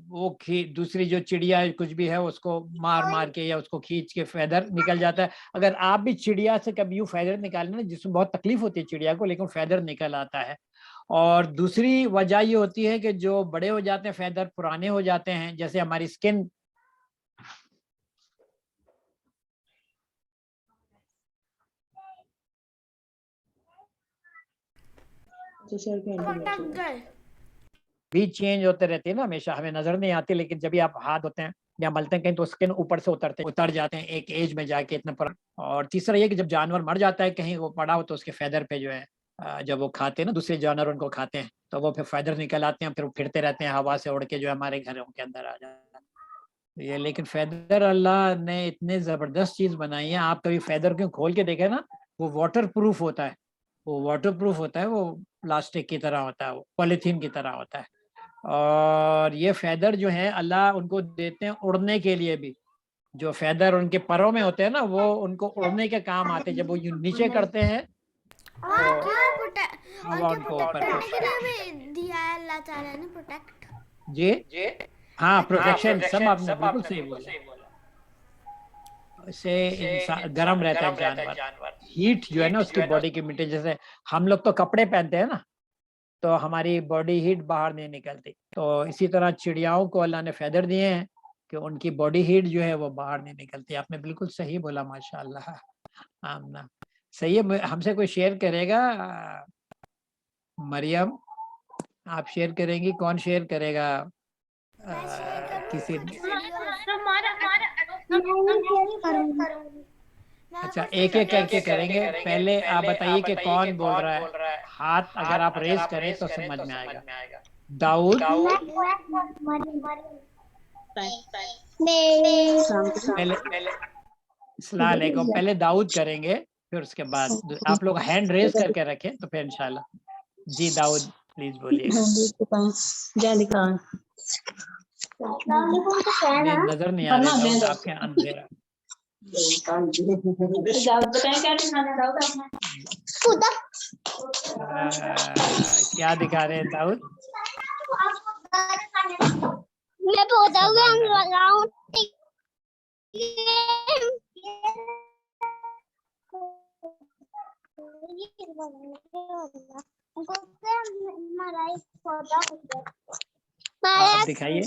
वो दूसरी जो चिड़िया कुछ भी है उसको मार मार के या उसको खींच के फेदर निकल जाता है। अगर आप भी चिड़िया से कभी यूं फेदर निकालें ना, जिसमें बहुत तकलीफ होती है चिड़िया को, लेकिन फेदर निकल आता है। और दूसरी वजह ये होती है कि जो बड़े हो जाते हैं फेदर, पुराने हो जाते हैं, जैसे हमारी स्किन, भी चेंज होते रहते हैं ना, हमेशा हमें नजर नहीं आती, लेकिन जब भी आप हाथ होते हैं या मलते हैं कहीं तो स्किन ऊपर से उतर जाते हैं एक एज में जाके इतने पर। और तीसरा ये कि जब जानवर मर जाता है कहीं वो पड़ा हो तो उसके फेदर पे जो है जब वो खाते हैं ना, दूसरे जानवर उनको खाते हैं, तो वो फिर फेदर निकल आते हैं, फिर वो फिरते रहते हैं हवा से उड़ के जो हमारे घरों के अंदर आ जाते हैं। ये लेकिन फेदर अल्लाह ने इतने जबरदस्त चीज बनाई है। आप कभी फेदर क्यों खोल के देखे ना, वो वाटर प्रूफ होता है, वो वाटर प्रूफ होता है, वो प्लास्टिक की तरह होता है, वो पॉलीथीन की तरह होता है। और ये फेदर जो है अल्लाह उनको देते हैं उड़ने के लिए भी। जो फेदर उनके परों में होते हैं ना, वो उनको उड़ने के काम आते हैं। जब वो नीचे करते हैं तो हवा उनको ऊपर दिया है अल्लाह ताला ने, प्रोटेक्ट। जी हाँ, प्रोटेक्शन, सब आपने बिल्कुल सही बोला। इससे इंसान गर्म रहता है, जानवर हीट जो है ना उसकी बॉडी की मिट्टी, जैसे हम लोग तो कपड़े पहनते हैं ना तो हमारी बॉडी हीट बाहर नहीं निकलती, तो इसी तरह चिड़ियाओं को अल्लाह ने फेदर दिए हैं कि उनकी बॉडी हीट जो है वो बाहर नहीं निकलती। आपने बिल्कुल सही बोला, माशाल्लाह। आमना सही है। हमसे कोई शेयर करेगा? मरियम आप शेयर करेंगी? कौन शेयर करेगा? किसी अच्छा, एक एक करके करेंगे। पहले आप बताइए कि कौन बोल रहा है। हाथ अगर आप रेज करें तो समझ में आएगा। दाऊद, पहले अस्सलामुअलैकुम, पहले दाऊद करेंगे, फिर उसके बाद आप लोग हैंड रेज करके रखें तो फिर इंशाल्लाह। जी दाऊद प्लीज बोलिए। नजर नहीं आ रहा दाऊद, आपके अंधेरा। क्या दिखा रहे हैं दाऊद? मैं पौधा सुभान अल्लाह। लगाऊं आप दिखाइए।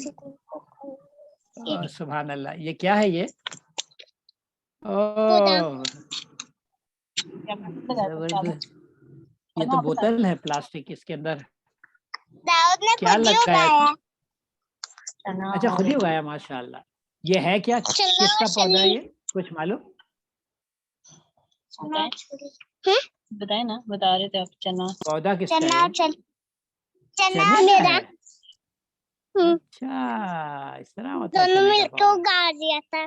सुभान अल्लाह, ये क्या है ये? ओह जबरदस्त, ये तो बोतल है प्लास्टिक, इसके अंदर दाऊद ने क्या खुद ही लगाया? उगाया। अच्छा खुद ही उगाया, माशाल्लाह। ये है क्या, किसका पौधा है ये, कुछ मालूम? बताए ना, बता रहे थे आप। चना पौधा किसका है चना ये? चना चने का मेरा। है? अच्छा इस तरह होता है दोनों चने का मिलकर पौधा। उगा दिया था।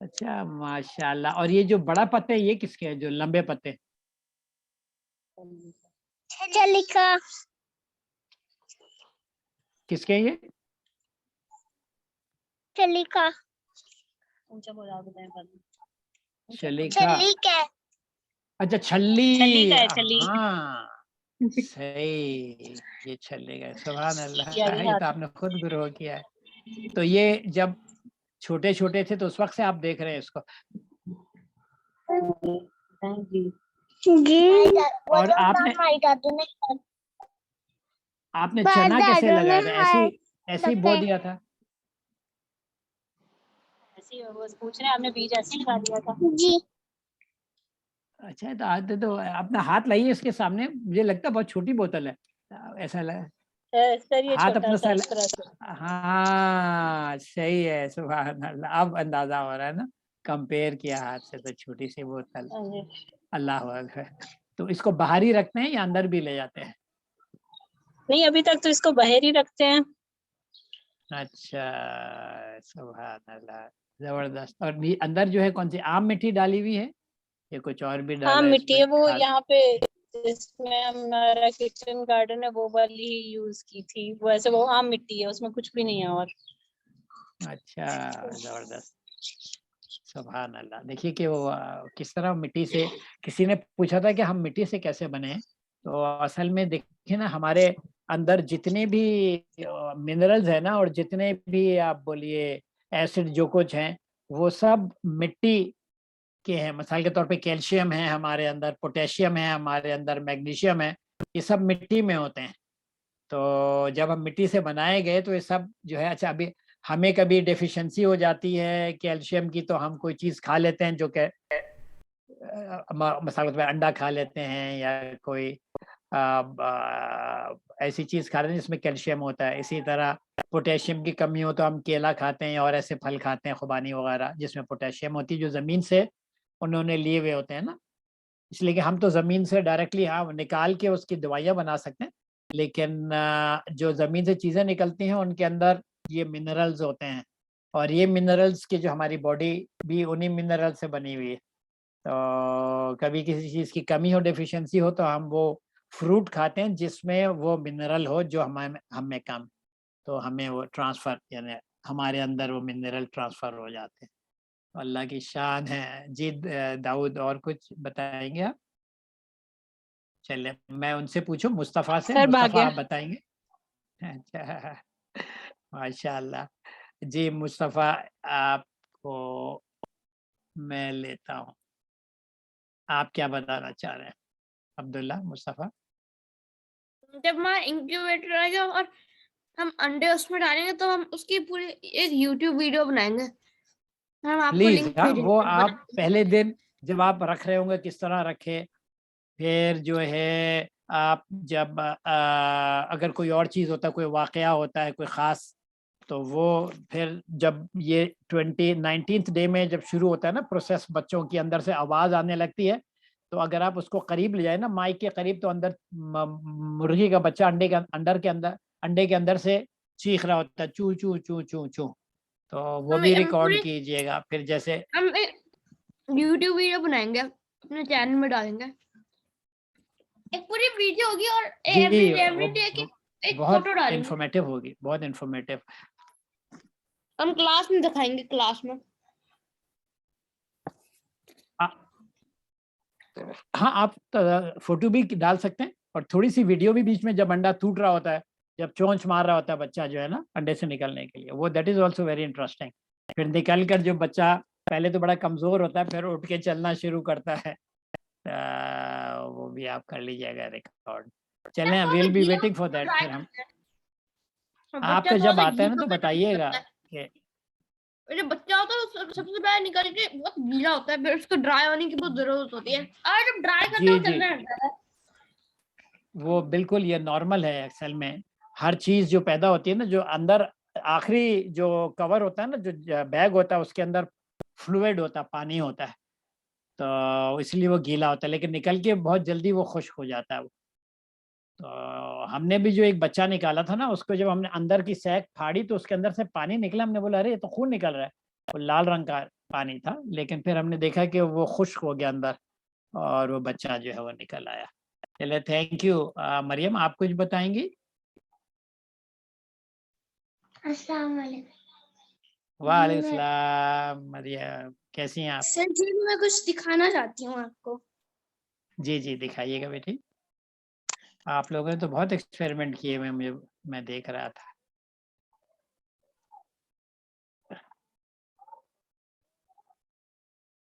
अच्छा माशाल्लाह। और ये जो बड़ा पत्ते ये किसके हैं, जो लंबे पत्ते? चलिका किसके हैं ये? चलिका ऊंचा बोला, बताए बाद में। छली का? चलिका अच्छा छल्ली। छली का है, छली। हाँ सही, ये छल्ली का है। सुभान अल्लाह, याद ये तो आपने खुद ग्रो किया है। तो ये जब छोटे छोटे थे तो उस वक्त से आप देख रहे हैं इसको? जी। जी। और आपने चना कैसे लगाया था? ऐसे ही बो दिया था? ऐसे ही वो पूछ रहे हैं, आपने बीज ऐसे ही लगा दिया था? जी। अच्छा तो आज तो अपना हाथ लाइए इसके सामने, मुझे लगता है बहुत छोटी बोतल है, ऐसा लगा। सर ये हाथ छोटा अपना सा सा, इस तरह से। हाँ सही है। सुभान अल्लाह, अब अंदाजा हो रहा है ना, कंपेयर किया हाथ से तो छोटी सी बोतल। हाँ जी। अल्लाह अकबर। तो इसको बाहर ही रखते हैं या अंदर भी ले जाते हैं? नहीं, अभी तक तो इसको बाहर ही रखते हैं। अच्छा सुभान अल्लाह, जबरदस्त। और भी अंदर जो है कौन सी आम मिट्टी डाली हुई है या कुछ और भी हाँ, डाला है मिट्टी इसमें है वो खाद? यहाँ पे जिसमें हमारा किचन गार्डन है वो वाली ही यूज की थी। वैसे वो आम मिट्टी है, उसमें कुछ भी नहीं है। और अच्छा जबरदस्त, सुभान अल्लाह। देखिए कि वो किस तरह मिट्टी से, किसी ने पूछा था कि हम मिट्टी से कैसे बने हैं, तो असल में देखिए ना, हमारे अंदर जितने भी मिनरल्स है ना, और जितने भी आप बोलिए एसिड जो कुछ हैं, वो सब मिट्टी के हैं। मिसाल के तौर पे कैल्शियम है हमारे अंदर, पोटेशियम है हमारे अंदर, मैग्नीशियम है, ये सब मिट्टी में होते हैं। तो जब हम मिट्टी से बनाए गए तो ये सब जो है, अच्छा अभी हमें कभी डेफिशिएंसी हो जाती है कैल्शियम की, तो हम कोई चीज़ खा लेते हैं जो कि मसाले में अंडा खा लेते हैं, या कोई ऐसी चीज़ खा लेते हैं जिसमें कैल्शियम होता है। इसी तरह पोटेशियम की कमी हो तो हम केला खाते हैं और ऐसे फल खाते हैं खुबानी वगैरह जिसमें पोटेशियम होती है, जो ज़मीन से उन्होंने लिए हुए होते हैं ना। इसलिए कि हम तो ज़मीन से डायरेक्टली हाँ निकाल के उसकी दवाइयाँ बना सकते हैं, लेकिन जो ज़मीन से चीज़ें निकलती हैं उनके अंदर ये मिनरल्स होते हैं, और ये मिनरल्स की जो हमारी बॉडी भी उन्हीं मिनरल से बनी हुई है। तो कभी किसी चीज़ की कमी हो, डेफिशिएंसी हो, तो हम वो फ्रूट खाते हैं जिसमें वो मिनरल हो जो हम में कम, तो हमें वो ट्रांसफ़र यानी हमारे अंदर वो मिनरल ट्रांसफ़र हो जाते हैं। तो अल्लाह की शान है जी। दाऊद और कुछ बताएंगे आप? चलिए मैं उनसे पूछूं, मुस्तफ़ा से। सर भाग मुस्तफ़ा गया। आप बताएंगे? अच्छा माशाल्लाह। जी मुस्तफ़ा, आपको मैं लेता हूँ, आप क्या बताना चाह रहे हैं? अब्दुल्ला, मुस्तफ़ा। जब हमारा इंक्यूबेटर आएगा और हम अंडे उसमें डालेंगे तो हम उसकी पूरी एक यूट्यूब वीडियो बनाएंगे। हम आपको प्लीज लिंक हाँ, वो भेजेंगे। आप पहले दिन जब आप रख रहे होंगे किस तरह रखे, फिर जो है आप जब अगर कोई और चीज़ होता है, कोई वाक़या होता है कोई ख़ास, तो वो फिर जब ये 19th डे में जब शुरू होता है ना प्रोसेस, बच्चों के अंदर से आवाज़ आने लगती है, तो अगर आप उसको करीब ले जाए ना माइक के करीब, तो अंदर मुर्गी का बच्चा अंडे के अंदर से चीख रहा होता है, चू चू चू चू चू। तो वो भी हम रिकॉर्ड पूरी कीजिएगा। फिर जैसे हम एक यूट्यूब वीडियो बनाएंगे, अपने चैनल में डालेंगे। एक पूरी वीडियो होगी और जी एवरी डे की एक बहुत फोटो डालेंगे। इंफॉर्मेटिव होगी, बहुत इंफॉर्मेटिव। हम क्लास में दिखाएंगे, क्लास में। हाँ, आप फोटो भी डाल सकते हैं और थोड़ी सी वीडियो भी बीच में, जब अंडा टूट रहा होता है, जब चोंच मार रहा होता है बच्चा जो है ना अंडे से निकलने के लिए, वो that is also very interesting. फिर निकल कर जो बच्चा पहले तो बड़ा कमजोर होता है, फिर उठ के चलना शुरू करता है, वो भी आप कर लीजिएगा रिकॉर्ड। चलें, वो विल तो बी गीला वेटिंग फॉर होता है, दैट। dry फिर हम करता है। आपका बच्चा जब थोड़ा सा आता है ना गीला तो होता है, बताइएगा निकलता है। कि जब बच्चा होता है तो सबसे पहले निकल के बहुत गीला होता है, फिर उसको ड्राई होने की बहुत जरूरत होती है, और जब ड्राई करते जी हैं वो जी, चलने लगता है। वो बिल्कुल ये नॉर्मल है। असल में हर चीज जो पैदा होती है ना, जो अंदर आखिरी जो कवर होता है ना, जो बैग होता है, उसके अंदर फ्लूइड होता है, पानी होता है, तो इसलिए वो गीला होता है, लेकिन निकल के बहुत जल्दी वो खुश्क हो जाता है। तो हमने भी जो एक बच्चा निकाला था ना, उसको जब हमने अंदर की सैक फाड़ी तो उसके अंदर से पानी निकला। हमने बोला अरे ये तो खून निकल रहा है, वो लाल रंग का पानी था, लेकिन फिर हमने देखा कि वो खुश्क हो गया अंदर और वो बच्चा जो है वो निकल आया। चलिए, थैंक यू। मरियम, आप कुछ बताएंगी? अस्सलाम वालेकुम। वालेकुम सलाम। मरियम, कैसी हैं आप? सर जी मैं कुछ दिखाना चाहती हूँ आपको। जी जी, दिखाइएगा बेटी। आप लोगों ने तो बहुत एक्सपेरिमेंट किए हुए, मैं देख रहा था।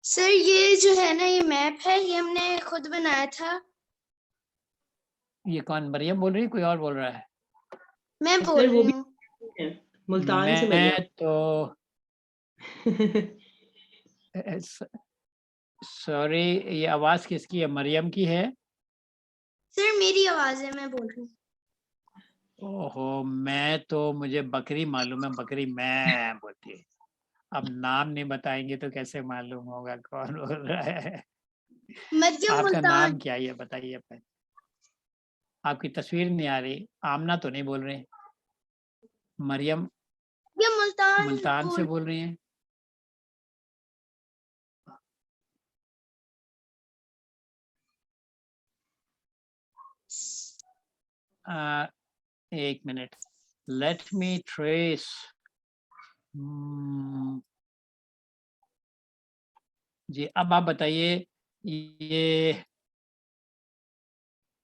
सर ये जो है ना, ये मैप है, ये हमने खुद बनाया था। ये कौन, मरियम बोल रही है, कोई और बोल रहा है? मैं बोल सर वो रही भी हूँ। है, मुल्तान से मैं मरियम। तो सॉरी, ये आवाज किसकी है? मरियम की है? सर मेरी आवाज है, मैं बोल रही हूँ। ओहो, मैं तो, मुझे बकरी मालूम है, बकरी मैं बोलती है। अब नाम नहीं बताएंगे तो कैसे मालूम होगा कौन बोल रहा है? मरियम आपका नाम मुल्तान। क्या है ये बताइए पहले। आपकी तस्वीर नहीं आ रही। आमना तो नहीं बोल रही? मरियम ये मुल्तान मुल्तान से बोल। बोल रही हैं? एक मिनट, लेट मी ट्रेस। जी, अब आप बताइए ये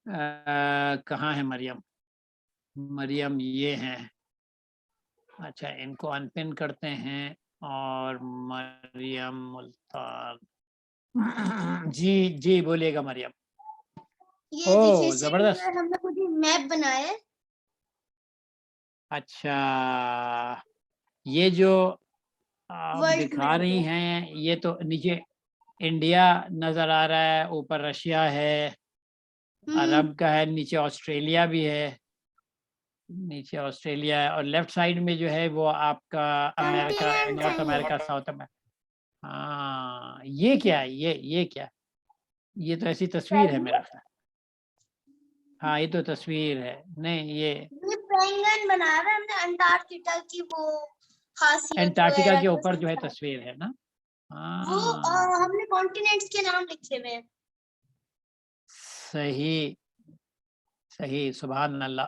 कहाँ है मरियम? मरियम ये हैं। अच्छा, इनको अनपिन करते हैं और मरियम मुल्तान। जी जी, बोलिएगा मरियम। ये ओ, देखिए सर, जबरदस्त। हमने खुद ही मैप बनाया है। अच्छा, ये जो आप वर्ल्ड दिखा मैप रही है। हैं, ये तो नीचे इंडिया नजर आ रहा है, ऊपर रशिया है, अरब का है, नीचे ऑस्ट्रेलिया भी है, नीचे ऑस्ट्रेलिया है, और लेफ्ट साइड में जो है वो आपका अमेरिका, कॉन्टिनेंट नॉर्थ है ये। America, south America. हाँ, ये क्या है? ये क्या? ये तो ऐसी तस्वीर है मेरा ख्याल। हाँ, ये तो तस्वीर है। नहीं, ये ये पेंगुइन बनाया है हमने, अंटार्कटिका की वो खासियत एंटार्क्टिका वगैरह के को ऊपर जो है समझा। तस्वीर है ना? वो हाँ, हमने कॉन्टिनेंट्स के नाम लिखे हुए हैं। सही सही, सुभान अल्लाह।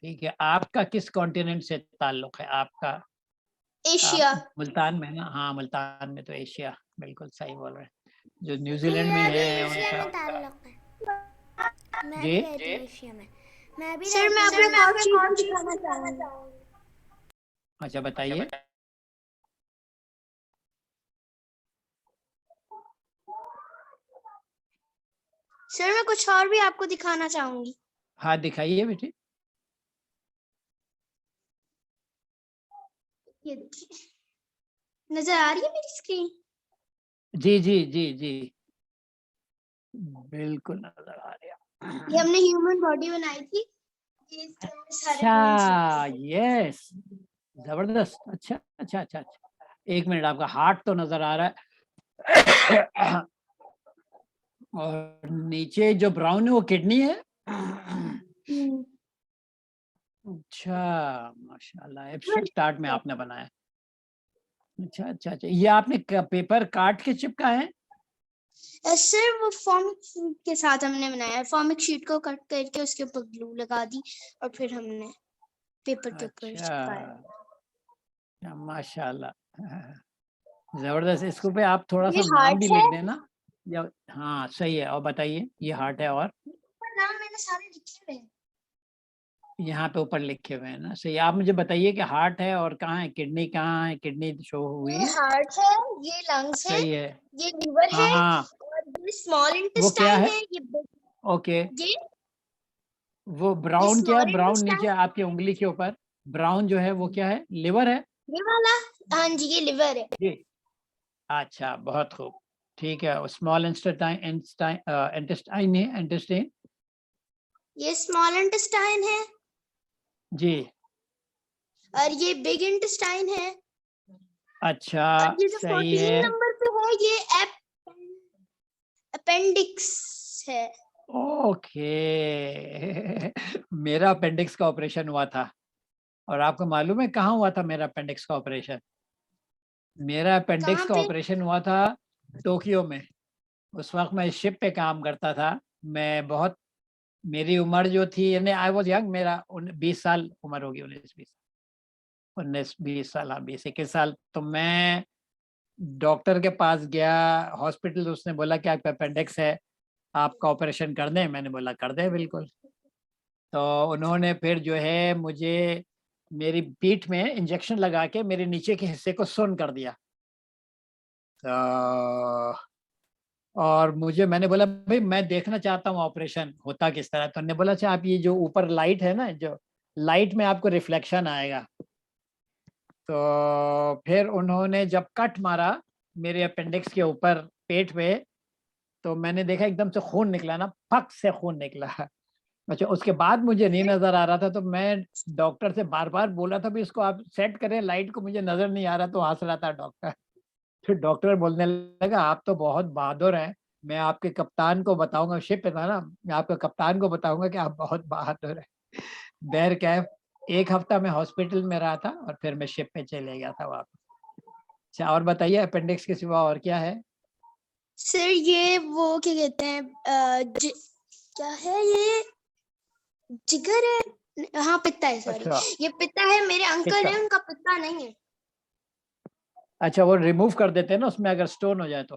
ठीक है, आपका किस कॉन्टिनेंट से ताल्लुक है आपका? एशिया। आप मुल्तान में है ना? हाँ, मुल्तान में तो एशिया, बिल्कुल सही बोल रहे हैं। जो न्यूजीलैंड में मेरा भी है एशिया उनका। में ताल्लुक है। मैं जी, भी रहती हूँ एशिया में। मैं भी सर मैं आपको एक और चीज दिखाना चाहूंगी। अच्छा बताइए। सर मैं कुछ और भी आपको दिखाना चाहूंगी। हाँ, दिखाइए बेटी। ये देखिए, नजर आ रही है मेरी स्क्रीन? जी जी जी जी, बिल्कुल नजर आ रहा ये है। हमने ह्यूमन बॉडी बनाई थी। ये इसके अंदर सारे bones अच्छा, लगते थे। यस, जबरदस्त। अच्छा अच्छा अच्छा अच्छा, एक मिनट, आपका हार्ट तो नजर आ रहा है और नीचे जो ब्राउन है वो किडनी है। अच्छा, माशाल्लाह, एब्स्ट्रैक्ट आर्ट में आपने बनाया। अच्छा अच्छा अच्छा, ये आपने पेपर काट के चिपका है? सर वो फॉर्मिक शीट के साथ हमने बनाया है। फॉर्मिक शीट को कट करके उसके ऊपर ग्लू लगा दी और फिर हमने पेपर के ऊपर चिपकाया। अच्छा, माशाल्लाह, जबरदस्त। इसको पे आप थोड़ा ये सा नाम भी हार्ट है। लिख देना। हाँ सही है, और बताइए, ये हार्ट है और नाम मैंने सारे लिखे हुए हैं। यहाँ पे ऊपर लिखे हुए हैं ना, सही। आप मुझे बताइए कि हार्ट है और कहाँ है, किडनी कहाँ है, किडनी शो हुई ये है? हार्ट है, ये लंग्स है, सही है। ये लिवर है, हाँ, और ये स्मॉल वो क्या इंटेस्टाइन है? है, ये ओके, ये वो ब्राउन क्या है, स्मॉल ब्राउन नीचे इंटेस्टाइन, आपकी उंगली के ऊपर ब्राउन जो है वो क्या है, लिवर है? ये वाला, हाँ जी ये लिवर है। जी, अच्छा, बहुत खूब, ठीक है। स्मॉल इंटेस्टाइन इंटेस्टाइन है, इंटेस्टाइन, ये स्मॉल इंटेस्टाइन है, जी, और ये बिग इंटेस्टाइन है, अच्छा, और ये जो सही 14 है। नंबर पे है ये अपेंडिक्स है। ओके मेरा अपेंडिक्स का ऑपरेशन हुआ था, और आपको मालूम है कहाँ हुआ था मेरा अपेंडिक्स का ऑपरेशन? मेरा अपेंडिक्स कहाँ का पे? ऑपरेशन हुआ था टोक्यो में। उस वक्त मैं शिप पे काम करता था। मैं बहुत, मेरी उम्र जो थी, यानी आई वाज यंग, मेरा 20 साल उम्र होगी, 19-20 साल, हाँ 20-21 साल। तो मैं डॉक्टर के पास गया हॉस्पिटल, उसने बोला कि आपका अपेंडिक्स है, आपका ऑपरेशन कर दें? मैंने बोला कर दें, बिल्कुल। तो उन्होंने फिर जो है मुझे मेरी पीठ में इंजेक्शन लगा के मेरे नीचे के हिस्से को सुन्न कर दिया। तो और मुझे, मैंने बोला भाई मैं देखना चाहता हूँ ऑपरेशन होता किस तरह। तो उन्होंने बोला अच्छा, आप ये जो ऊपर लाइट है ना, जो लाइट में आपको रिफ्लेक्शन आएगा। तो फिर उन्होंने जब कट मारा मेरे अपेंडिक्स के ऊपर पेट पे, तो मैंने देखा एकदम से खून निकला ना, फक से खून निकला। अच्छा, उसके बाद मुझे नहीं नजर आ रहा था, तो मैं डॉक्टर से बार बार बोला था भी इसको आप सेट करें लाइट को, मुझे नजर नहीं आ रहा। तो हंस रहा था डॉक्टर। फिर डॉक्टर बोलने लगा आप तो बहुत बहादुर हैं, मैं आपके कप्तान को बताऊंगा, शिप पे था ना, मैं आपके कप्तान को बताऊंगा कि आप बहुत बहादुर हैं। बैर क्या है, 1 हफ्ता मैं हॉस्पिटल में रहा था और फिर मैं शिप पे चले गया था वापस। अच्छा, और बताइए अपेंडिक्स के सिवा और क्या है? सर ये वो क्या कहते हैं, क्या है ये, जिगर है, हाँ पित्ता है, सॉरी अच्छा, ये पित्ता है, मेरे अंकल पित्ता, है, उनका पित्ता नहीं है। अच्छा, वो रिमूव कर देते हैं ना उसमें अगर स्टोन हो जाए तो,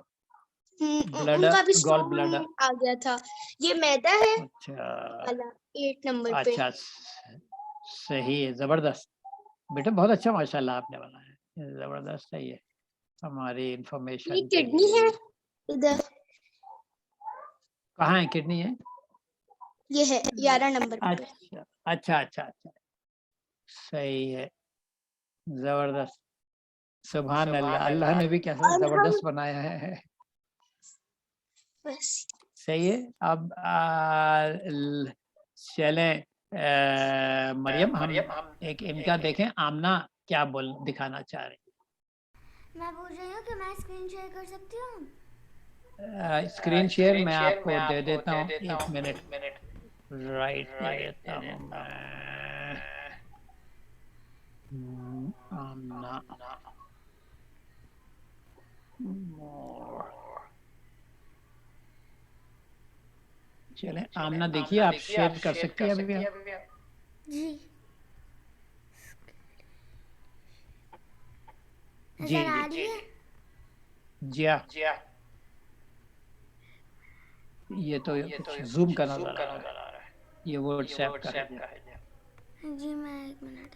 ब्लडर, उनका भी गॉल स्टोन ब्लडर। आ गया था। ये मैदा है अच्छा, वाला 8 नंबर पे। अच्छा, सही है, जबरदस्त बेटा, बहुत अच्छा माशाल्लाह आपने बनाया है, जबरदस्त है ये हमारी ये इंफॉर्मेशन के किडनी है लिए। इधर, कहाँ है किडनी है? ये है 11 नंबर पे। अच्छा, अच्छा, अच्छा, अच्छा, सही है, जबरदस्त, सुभान अल्लाह, अल्लाह ने भी कैसा और हम जबरदस्त बनाया है। बस सही है। अब चलें, मरियम, हम एक इनका देखें, आमना क्या बोल दिखाना चाह रही मैं पूछ रही हूँ कि मैं स्क्रीन शेयर कर सकती हूँ? है। स्क्रीन शेयर मैं आपको दे देता हूँ, 1 मिनट, राइट दे देता हूँ मैं। आमना मोर, चलें आमना देखिए, आप शेयर कर सकती है अभी आप? जी जी नजर आ जी रही है? जी हाँ, ये तो कुछ जूम का नजर आ रहा है, ये व्हाट्सएप का है जी। जी मैं 1 मिनट।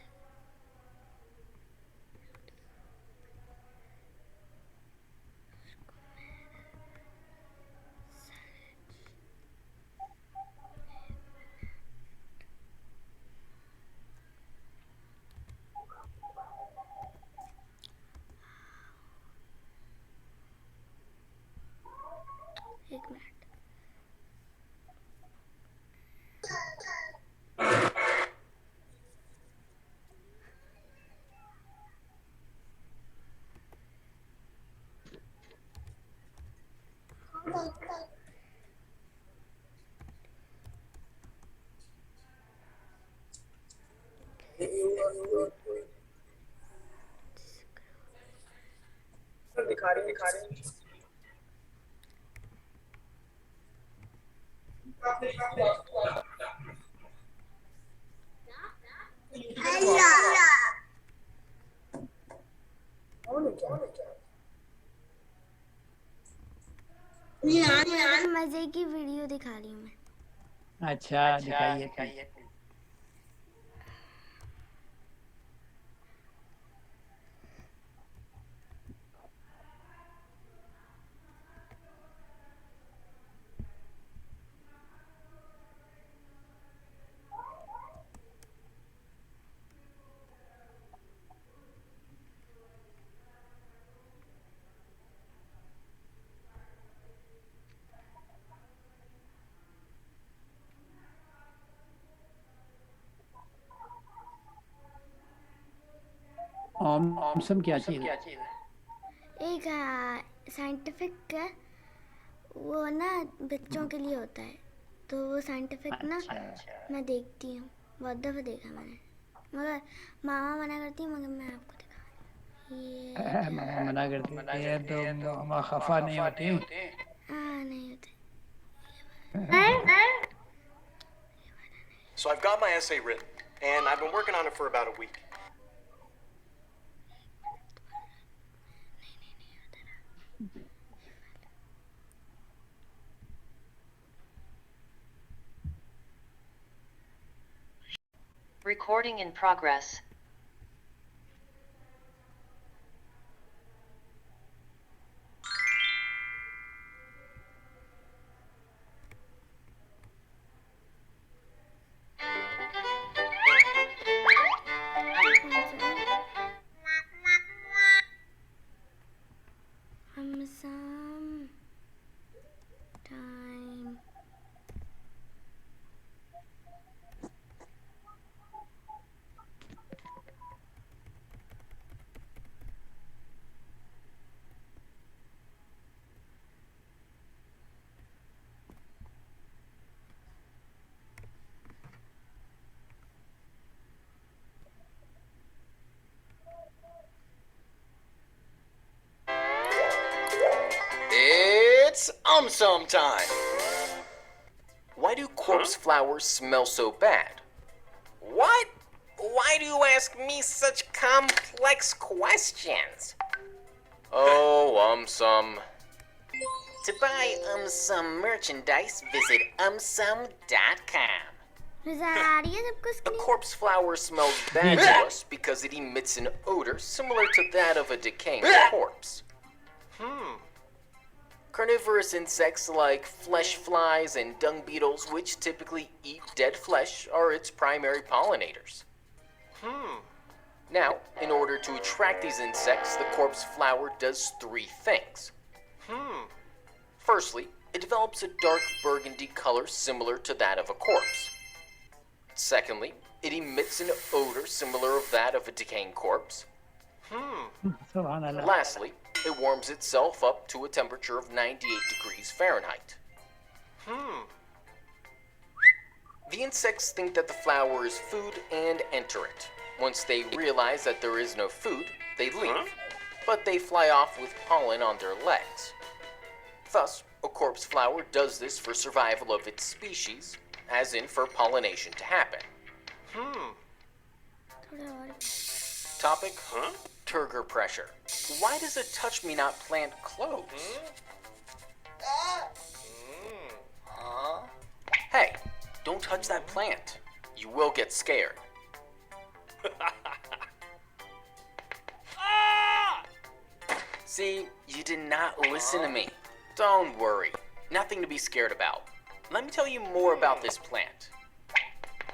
एक मिनट। मजे की वीडियो दिखा रही हूँ मैं। अच्छा दिखाइए। ऑमसम क्या चीज़ है? एक साइंटिफिक है, वो ना बच्चों के लिए होता है, तो वो साइंटिफिक ना मैं देखती हूँ, बहुत दफ़ा देखा मैंने, मगर मामा मना करती है, मगर मैं आपको दिखा ये मामा मना करती है तो मामा खफा नहीं होती? नहीं होते। So I've got my essay written, and I've been working on it for about a week. Recording in progress. Some time It's some time. Why do corpse flowers smell so bad? What? Why do you ask me such complex questions? Oh, some. To buy some merchandise, visit some.com. नजर आ रही है सबको A screen? corpse flower smells bad to us because it emits an odor similar to that of a decaying corpse. Carnivorous insects like flesh flies and dung beetles, which typically eat dead flesh, are its primary pollinators. Now, in order to attract these insects, the corpse flower does three things. Firstly, it develops a dark burgundy color similar to that of a corpse. Secondly, it emits an odor similar of that of a decaying corpse. सुभान अल्लाह। Lastly, it warms itself up to a temperature of 98 degrees Fahrenheit. The insects think that the flower is food and enter it. Once they realize that there is no food, they leave, but they fly off with pollen on their legs. Thus, a corpse flower does this for survival of its species, as in for pollination to happen. थोड़ा और Topic? Turgor pressure. Why does a touch-me-not plant close? Hey, don't touch that plant. You will get scared. See, you did not listen to me. Don't worry. Nothing to be scared about. Let me tell you more about this plant.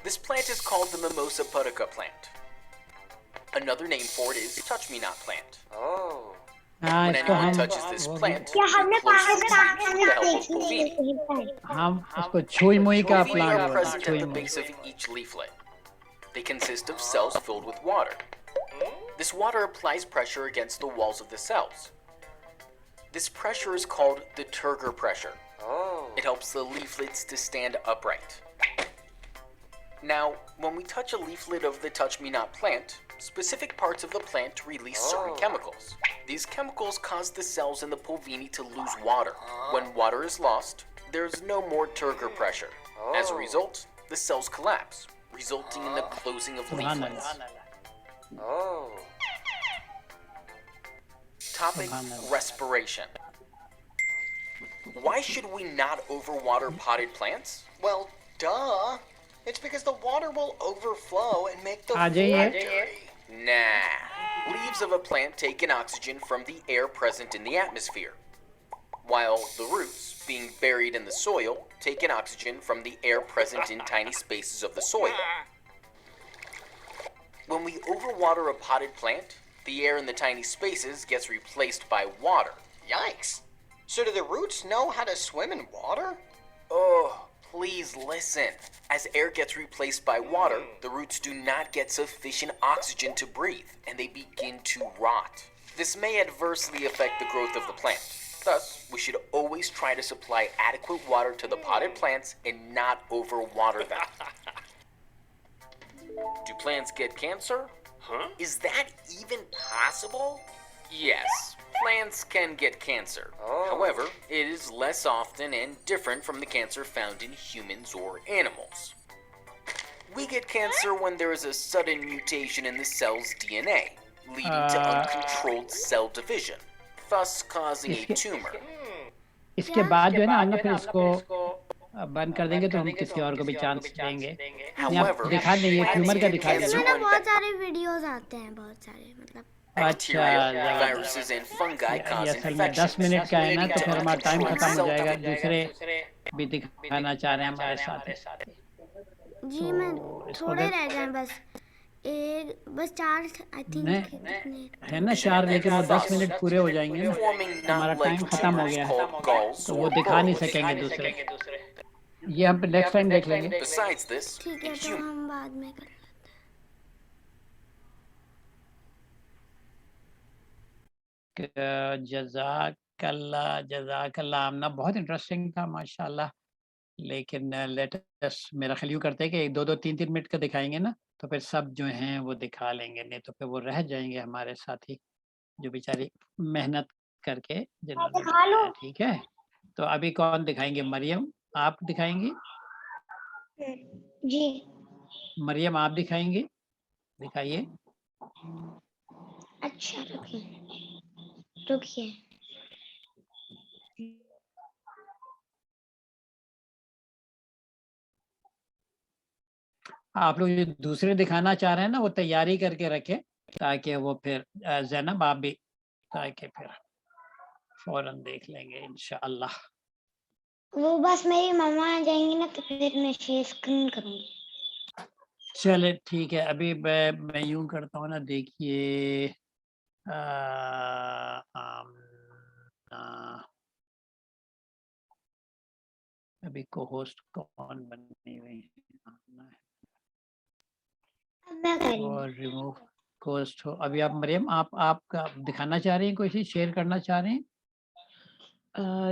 This plant is called the Mimosa pudica plant. Another name for it is touch-me-not plant. हाँ When इसको anyone हम touches this वो भी- plant, it closes its leaves with the help of pulvini. हम उसको छुई मुई का Pulvini प्लांट are बोलते हैं, present छुई at the मुई। base of each leaflet. They consist of cells filled with water. This water applies pressure against the walls of the cells. This pressure is called the Turgor pressure. It helps the leaflets to stand upright. Now, when we touch a leaflet of the touch-me-not plant, specific parts of the plant release certain chemicals. These chemicals cause the cells in the pulvini to lose water. When water is lost, there's no more Turgor pressure. As a result, the cells collapse, resulting in the closing of सुभान leaflets. Allah. Topic: Subhanallah. respiration. Why should we not overwater potted plants? Well, duh. It's because the water will overflow and make the uh floor जाइए। dirty. Nah. Leaves of a plant take in oxygen from the air present in the atmosphere, while the roots, being buried in the soil, take in oxygen from the air present in tiny spaces of the soil. When we overwater a potted plant, the air in the tiny spaces gets replaced by water. Yikes. So do the roots know how to swim in water? Oh, please listen. As air gets replaced by water, the roots do not get sufficient oxygen to breathe, and they begin to rot. This may adversely affect the growth of the plant. Thus, we should always try to supply adequate water to the potted plants and not overwater them. Do plants get cancer? Huh? Is that even possible? Yes, plants can get cancer. However, it is less often and different from the cancer found in humans or animals. We get cancer when there is a sudden mutation in the cell's DNA, leading to uncontrolled cell division, thus causing a tumor. इसके बाद जो है ना हम लोग फिर इसको बंद कर देंगे तो हम किसी और को भी चांस देंगे। However, आप दिखा दें, ये ट्यूमर का दिखा cancer दें। इसमें ना when बहुत सारे वीडियोस आते हैं, बहुत सारे मतलब bacteria, viruses, and fungi ये cause असल में 10 infections, मिनट का है ना, leading तो to फिर हमारा टाइम uncontrolled खत्म हो cell जाएगा। division. दूसरे भी दिखाना चाह रहे हैं हमारे साथ। जी मैं इसको थोड़े अगर- रह गए हैं बस, बस 4 आई थिंक नहीं है ना 4, लेकिन वो 10 मिनट पूरे हो जाएंगे ना, Forming हमारा टाइम nut-like खत्म हो tumors गया है, called galls तो or वो दिखा नहीं burrows. सकेंगे दूसरे। ये हम नेक्स्ट टाइम देख लेंगे। Besides this, ठीक in है, तो humans, हम बाद में कर जज़ाकल्लाह आमना, बहुत इंटरेस्टिंग था माशाल्लाह। लेकिन लेट अस, मेरा ख्याल यूँ करते हैं कि 2-2 3-3 मिनट का दिखाएंगे ना, तो फिर सब जो हैं वो दिखा लेंगे, नहीं तो फिर वो रह जाएंगे हमारे साथी जो बेचारी मेहनत करके जिन्होंने बनाया है। ठीक है, तो अभी कौन दिखाएंगे? मरियम आप दिखाएंगी? जी मरियम आप दिखाएंगी? दिखाइए। अच्छा रुकिए आप लोग जो दूसरे दिखाना चाह रहे हैं ना, वो तैयारी करके रखें, ताकि वो फिर ज़ैनब आप भी, ताकि फिर फौरन देख लेंगे इंशाअल्लाह। वो बस मेरी मम्मा आ जाएंगी ना, तो फिर मैं शेयर स्क्रीन करूंगी। चले ठीक है, अभी मैं यूं करता हूँ ना, देखिए अभी को होस्ट कौन बननी हुई है और रिमूव होस्ट हो। अभी आप मरियम आपका दिखाना चाह रही हैं, कोई चीज शेयर करना चाह रहे हैं?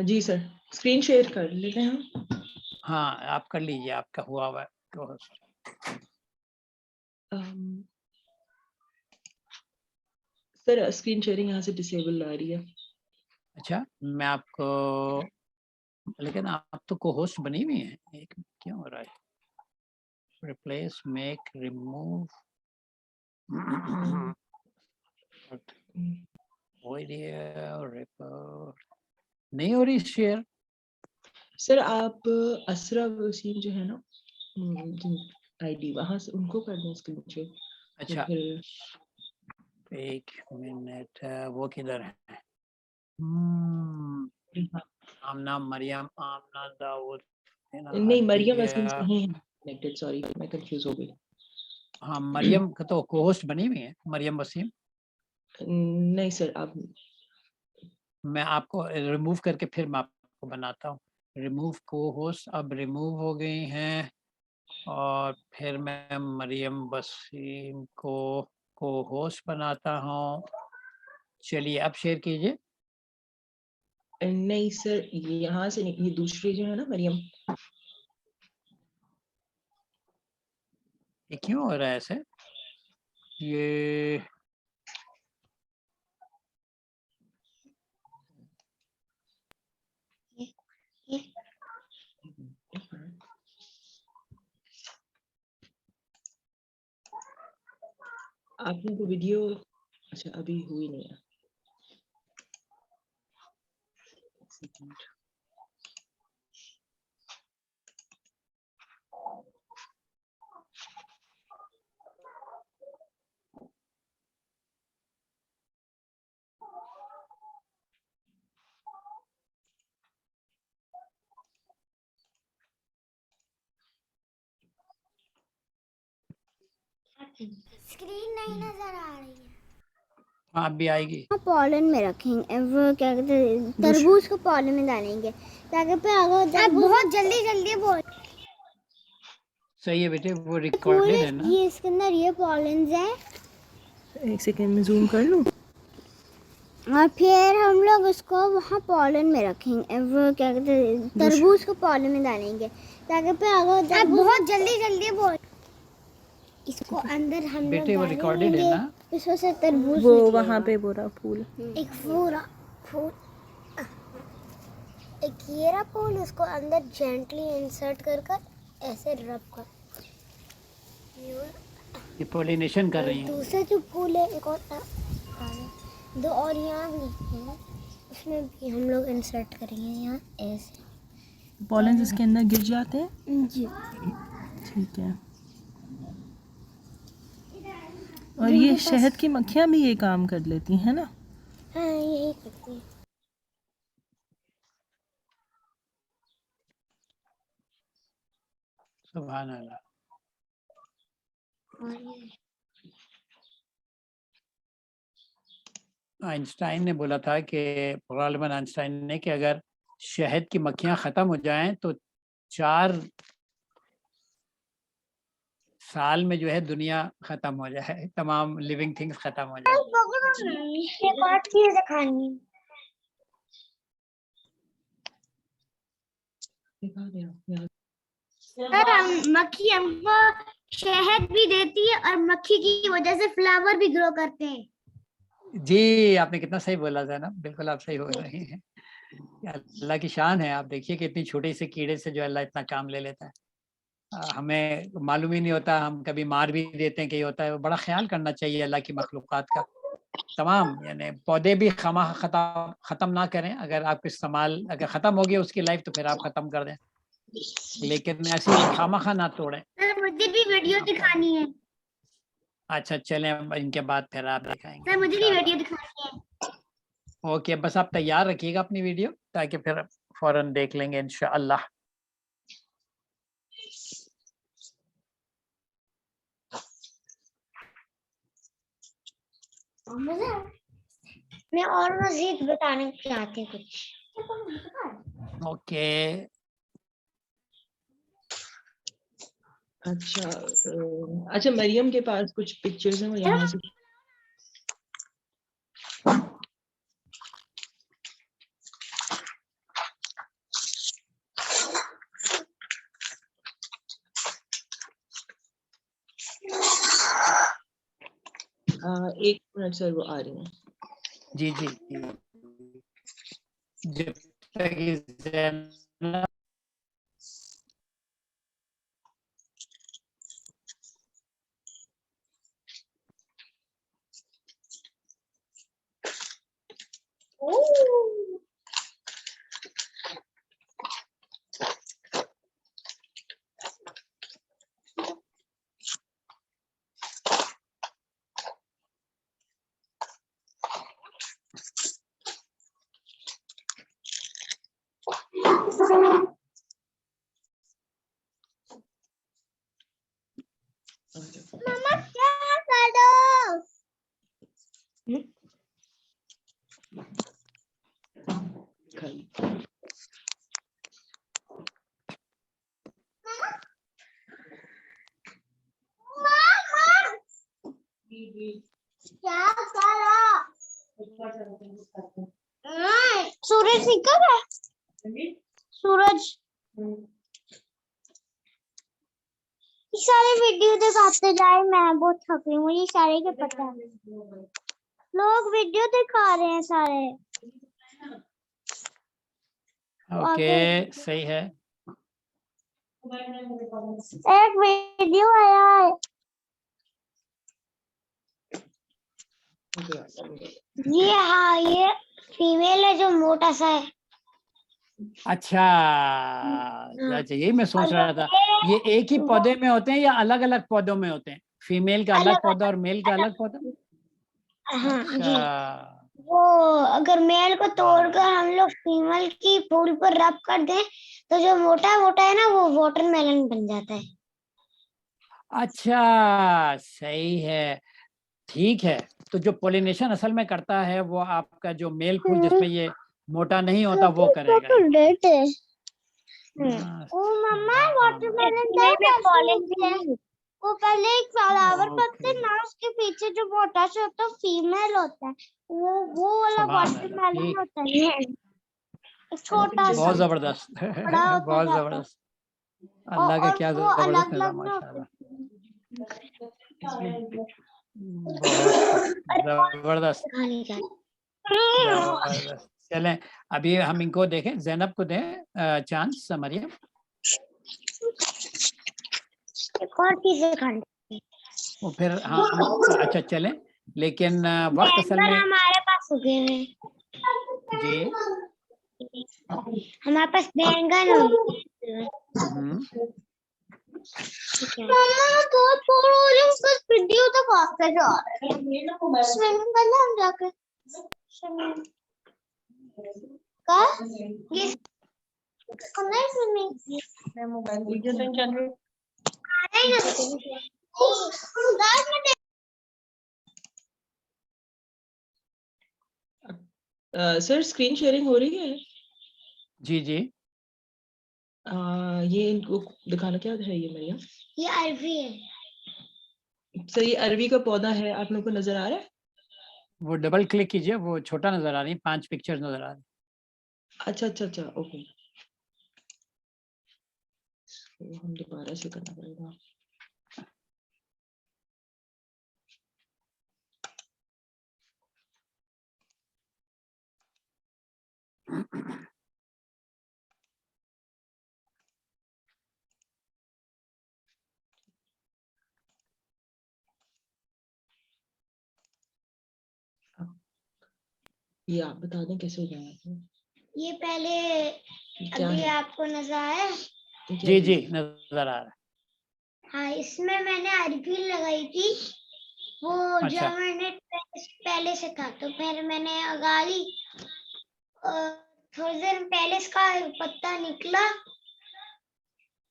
जी सर, स्क्रीन शेयर कर लेते हैं हम। हाँ आप कर लीजिए, आपका हुआ हुआ है होस्ट। सर स्क्रीन शेयरिंग यहाँ से डिसेबल आ रही है। अच्छा, मैं आपको, लेकिन आप तो को होस्ट बनी हुई हैं, एक क्यों हो रहा है? रिप्लेस, मेक, रिमूव, रिपोर्ट नहीं हो रही शेयर। सर आप असरा वसीम जो है ना आईडी, वहां से उनको कर दें स्क्रीन शेयर। अच्छा तो फिर एक मिनट, वो किधर है? आमना मरियम, आमना दाऊद, नहीं मरियम वसीम नहीं है कनेक्टेड, सॉरी मैं कंफ्यूज हो गई। हाँ मरियम का तो को-होस्ट बनी हुई है, मरियम वसीम। नहीं सर, आप, मैं आपको रिमूव करके फिर मैं आपको बनाता हूँ। रिमूव को-होस्ट अब रिमूव हो गई हैं, और फिर मैं मरियम वसीम को को-होस्ट बनाता हूँ। चलिए अब शेयर कीजिए। नहीं सर यहाँ से नहीं, ये दूसरी जो है ना मरियम। ये क्यों हो रहा है ऐसे? ये आप लोगों को वीडियो, अच्छा अभी हुई नहीं है। स्क्रीन नहीं नजर आ रही है। हाँ अब भी आएगी। पॉलन में रखेंगे, वो क्या कहते हैं, तरबूज को पॉलन में डालेंगे ताकि पे अगर बहुत जल्दी जल्दी बोल। सही है बेटे, वो रिकॉर्डेड है ना। ये इसके अंदर ये पॉलन्स है। एक सेकंड में जूम कर लूं। और फिर हम लोग उसको वहाँ पॉलन में रखेंगे, वो क्या कहते हैं, तरबूज को पॉलन में डालेंगे ताकि पे अगर बहुत जल्दी जल्दी बोल। इसको अंदर हम लोग बेटे वो रिकॉर्डेड है ना। इसमें से तरबूज वो निकलेगा। वहाँ पे पूरा फूल। एक पूरा फूल, एक ये रहा फूल, उसको अंदर जेंटली इंसर्ट कर कर ऐसे रब कर। ये पोलिनेशन कर रही है। दूसरा जो फूल है एक और दो और यहाँ भी है, उसमें भी हम लोग इंसर्ट करेंगे यहाँ ऐसे। पॉलन इसके अंदर गिर जाते हैं। जी ठीक है। और ये शहद की मक्खियाँ भी ये काम कर लेती हैं ना। हाँ यही करती हैं। सुभान अल्लाह। आइंस्टाइन ने बोला था कि गालिबन आइंस्टाइन ने कि अगर शहद की मक्खियां खत्म हो जाएं तो 4 साल में जो है दुनिया खत्म हो जाए, तमाम लिविंग थिंग्स खत्म हो जाए। एक और चीज खानी सर, मक्खी हमको शहद भी देती है और मक्खी की वजह से फ्लावर भी ग्रो करते हैं। जी आपने कितना सही बोला था ना, बिल्कुल आप सही बोल रही हैं। अल्लाह की शान है। आप देखिए कि इतनी छोटी से कीड़े से जो अल्लाह इतना काम ले लेता है। हमें मालूम ही नहीं होता, हम कभी मार भी देते हैं कि होता है। बड़ा ख्याल करना चाहिए अल्लाह की मखलूक़ात का। तमाम यानी पौधे भी खत्म ना करें। अगर आपके इस्तेमाल अगर ख़त्म हो गया उसकी लाइफ तो फिर आप ख़त्म कर दें, लेकिन ऐसे खामखा ना तोड़ें। सर मुझे भी वीडियो दिखानी है। अच्छा चलें, अब इनके बाद फिर आप दिखाएंगे। सर मुझे भी वीडियो दिखानी है। ओके, बस आप तैयार रखिएगा अपनी वीडियो ताकि फिर फौरन देख लेंगे इंशाअल्लाह। मैं और मजीद बताने चाहती हूँ कुछ। ओके अच्छा मरियम के पास कुछ पिक्चर्स हैं, वो यहाँ से एक मिनट सर, वो आ रही हैं। जी जी जब तक मम्मा क्या करो? क्या करो? सूरज निकल रहा है। सूरज सारे वीडियो दिखाते जाए, मैं बहुत थक रही हूँ, मुझे सारे के पता है। लोग वीडियो दिखा रहे हैं सारे। ओके सही है। एक वीडियो आया है, ये हाँ ये फीमेल है जो मोटा सा है। अच्छा यही मैं सोच रहा था, ये एक ही पौधे में होते हैं या अलग अलग पौधों में होते हैं? फीमेल का अलग पौधा और मेल का अलग पौधा? हाँ जी। अच्छा वो अगर मेल को तोड़कर हम लोग फीमेल की फूल पर रब कर दें तो जो मोटा मोटा है ना वो वाटरमेलन बन जाता है। अच्छा, सही है, ठीक है। तो जो पोलिनेशन असल में करता है वो आपका जो मेल फूल जिसमें ये मोटा नहीं होता वो करेगा। ओ मम्मा वाटरमेलन था वो पहले एक फ्लावर पत्ते ना उसके पीछे जो मोटा सा होता है फीमेल होता है वो वाला वाटरमेलन होता है छोटा सा बहुत जबरदस्त बहुत जबरदस्त। अल्लाह का क्या जबरदस्त निज़ाम माशाल्लाह। बहुत जबरदस्त जबरदस्त। चलें अभी हम इनको देखें, ज़ैनब को दें चांस। मरियम एक और चीजें खाने वो फिर हाँ अच्छा चलें, लेकिन वक्त असल में हमारे पास उगे हैं जी हमारे पास बैंगन मम्मा तो छोड़ हो रही उसका वीडियो तो काफी जा रहा है स्विमिंग करना हम जाकर स्विमिंग का ये करना है स्विमिंग मैं मोबाइल वीडियो तो चल रही सर स्क्रीन शेयरिंग हो रही है? जी जी ये इनको दिखाना क्या है ये मरियम? ये अरवी है सर ये अरवी का पौधा है, आप लोगों को नजर आ रहा है? वो डबल क्लिक कीजिए, वो छोटा नजर आ रही है, 5 पिक्चर्स नजर आ रही है। अच्छा अच्छा अच्छा ओके, तो हम दोबारा से करना पड़ेगा। ये आप बता दें कैसे हो जाएगा? ये पहले अभी है? आपको नजर आया? जी जी नजर आ रहा है। हाँ इसमें मैंने अरबी लगाई थी वो अच्छा। जब मैंने पहले से था तो फिर मैंने उगा ली थोड़ी देर पहले इसका पत्ता निकला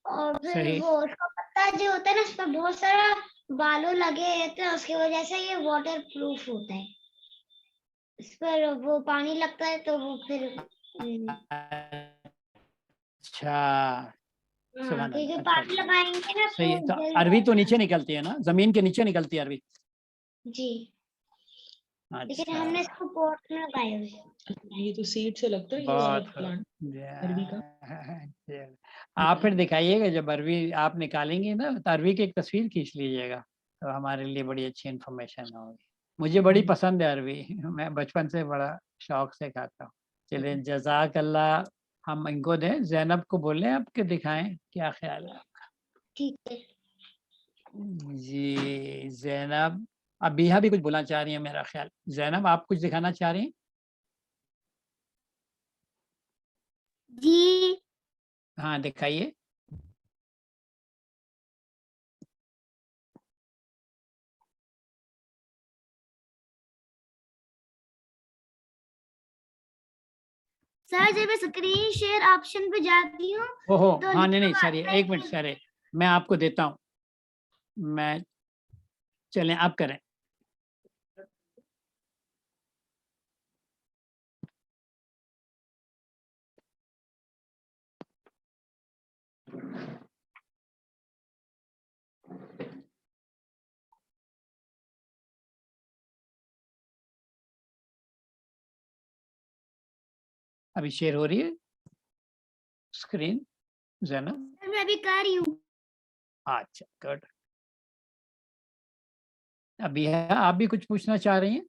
और फिर सही। वो उसका पत्ता जो होता है ना उसमें बहुत सारा बालू लगे रहते हैं उसकी वजह से ये वाटर प्रूफ होता है इस पर वो पानी लगता है तो वो फिर अच्छा सुभान क्योंकि अल्लाह, पानी अच्छा लगाएंगे ना सही है। तो तो जल अरवी तो जाएगा। नीचे निकलती है ना, जमीन के नीचे निकलती है अरवी? जी लेकिन अच्छा हमने इसको पॉट में लगाए हुए हैं। ये तो सीड से लगता है ये वाला बहुत प्लांट अरवी का। आप फिर दिखाइएगा जब अरवी आप निकालेंगे ना, तो अरवी की एक तस्वीर खींच लीजिएगा, तो हमारे लिए बड़ी अच्छी इन्फॉर्मेशन होगी। मुझे बड़ी पसंद है अरवी, मैं बचपन से बड़ा शौक से खाता हूँ। चलिए जज़ाक अल्लाह। हम इनको दें, ज़ैनब को बोलें आपके दिखाएं, क्या ख्याल है? ठीक है जी ज़ैनब, अब बिहा भी कुछ बोलना चाह रही है मेरा ख्याल। ज़ैनब आप कुछ दिखाना चाह रही हैं? जी हाँ दिखाइए। सर जब मैं स्क्रीन शेयर ऑप्शन पे जाती हूँ ओहो तो हाँ नहीं नहीं लिखा सर, आता है एक मिनट सर, मैं आपको देता हूँ। मैं चलें आप करें। अभी शेयर हो रही है स्क्रीन ज़ैनब? मैं अभी कर रही हूँ अच्छा गुड। अभी है, आप भी कुछ पूछना चाह रही हैं?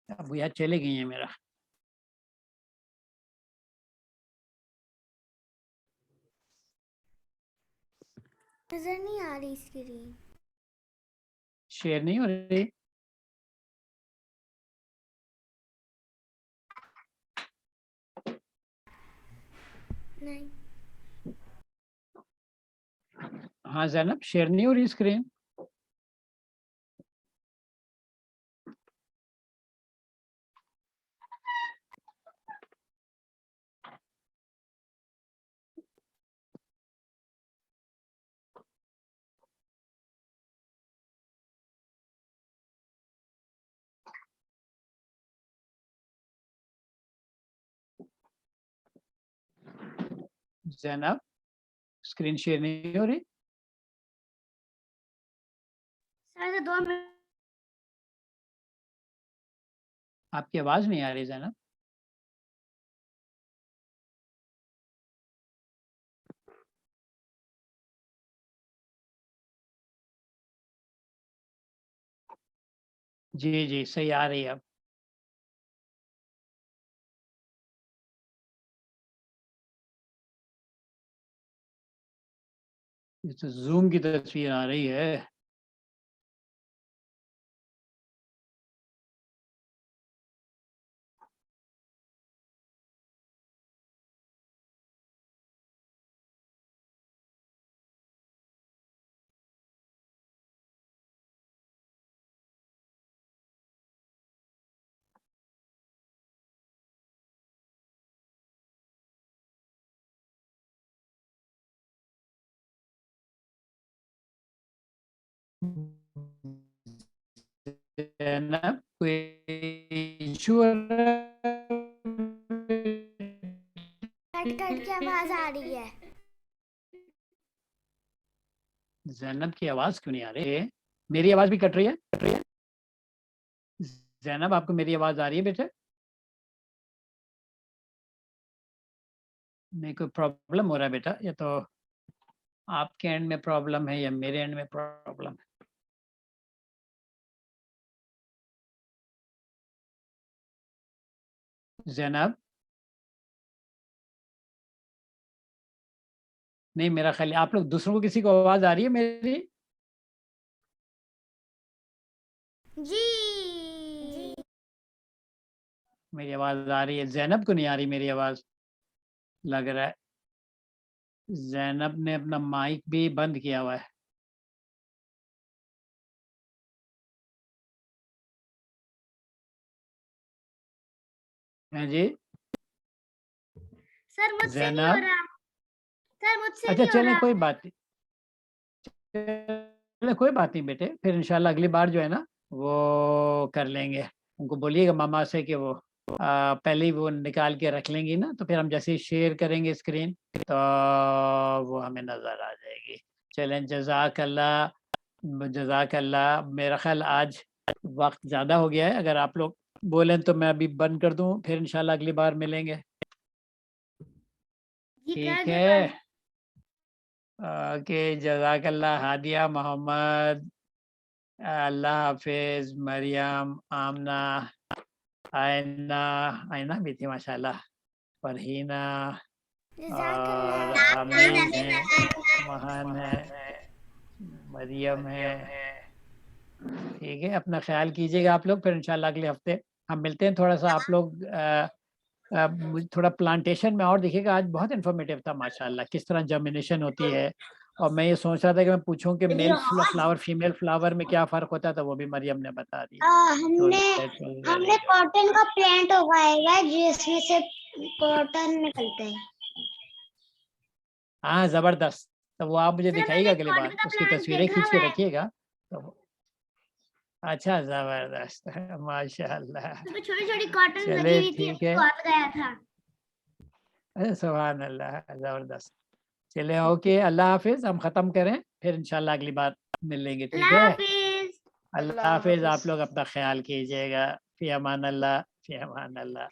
अब यह चले गई हैं मेरा। नजर नहीं आ रही स्क्रीन शेयर नहीं हो रही? नहीं हाँ ज़ैनब शेयर नहीं हो रही स्क्रीन? जैनब, स्क्रीन शेयर नहीं हो रही? Sir 2 minute. आपकी आवाज नहीं आ रही जैनब। जी जी सही आ रही है अब। ये तो जूम की तस्वीर आ रही है। जैनब कोई इशू कट के आवाज आ रही है। जैनब की आवाज क्यों नहीं आ रही है? मेरी आवाज भी कट रही है? जैनब आपको मेरी आवाज आ रही है बेटे? नहीं कोई प्रॉब्लम हो रहा है बेटा? या तो आपके एंड में प्रॉब्लम है या मेरे एंड में प्रॉब्लम है? जैनब नहीं, मेरा ख्याल आप लोग दूसरों को किसी को आवाज आ रही है मेरी? जी मेरी आवाज आ रही है, जैनब को नहीं आ रही मेरी आवाज लग रहा है। जैनब ने अपना माइक भी बंद किया हुआ है। हैं जी सर मुझसे नहीं हो जैनब? रहा। सर मुझसे अच्छा नहीं हो चलें रहा। कोई बात नहीं, चलें कोई बात नहीं बेटे, फिर इंशाल्लाह अगली बार जो है ना वो कर लेंगे। उनको बोलिएगा मामा से कि वो पहले ही वो निकाल के रख लेंगी ना, तो फिर हम जैसे ही शेयर करेंगे स्क्रीन तो वो हमें नजर आ जाएगी। चलें जज़ाकल्लाह, जज़ाकल्लाह। मेरा ख्याल आज वक्त ज़्यादा हो गया है, अगर आप लोग बोलें तो मैं अभी बंद कर दूं, फिर इंशाल्लाह अगली बार मिलेंगे। जी ठीक कर है, दो। ओके जज़ाकल्लाह हादिया, मोहम्मद, अल्लाह हाफिज, मरियम, आमना, आयना, आयना भी थी माशाल्लाह, फरहीना और हमीद है, महान है, मरियम है। ठीक है, अपना ख्याल कीजिएगा आप लोग, फिर इंशाल्लाह अगले हफ्ते हम मिलते हैं। थोड़ा सा आप लोग थोड़ा प्लांटेशन में और देखिएगा, आज बहुत इन्फॉर्मेटिव था माशाल्लाह, किस तरह जर्मिनेशन होती है। और मैं ये सोच रहा था कि मैं पूछूं कि मेल फ्लावर फीमेल फ्लावर में क्या फ़र्क होता है, तो वो भी मरियम ने बता दिया। हमने कॉटन का प्लांट उगाया है जिसमें से कॉटन निकलता है। हाँ ज़बरदस्त, तो वो आप मुझे सर, दिखाइएगा मैंने अगली बार, कॉटन का उसकी प्लांट तस्वीरें देखा खींच के हुआ है। रखिएगा तो। अच्छा ज़बरदस्त है माशाल्लाह। छोटी छोटी कॉटन लगी चले हुई थी, ठीक है, कॉट गया था। अरे सुभान अल्लाह, ज़बरदस्त। चले ओके, अल्लाह हाफिज, हम ख़त्म करें, फिर इंशाल्लाह अगली बार मिलेंगे। ठीक अल्लाह है, हाफिज। अल्लाह हाफिज, आप लोग अपना ख्याल कीजिएगा। फ़ी अमान अल्लाह, फ़ी अमान अल्लाह।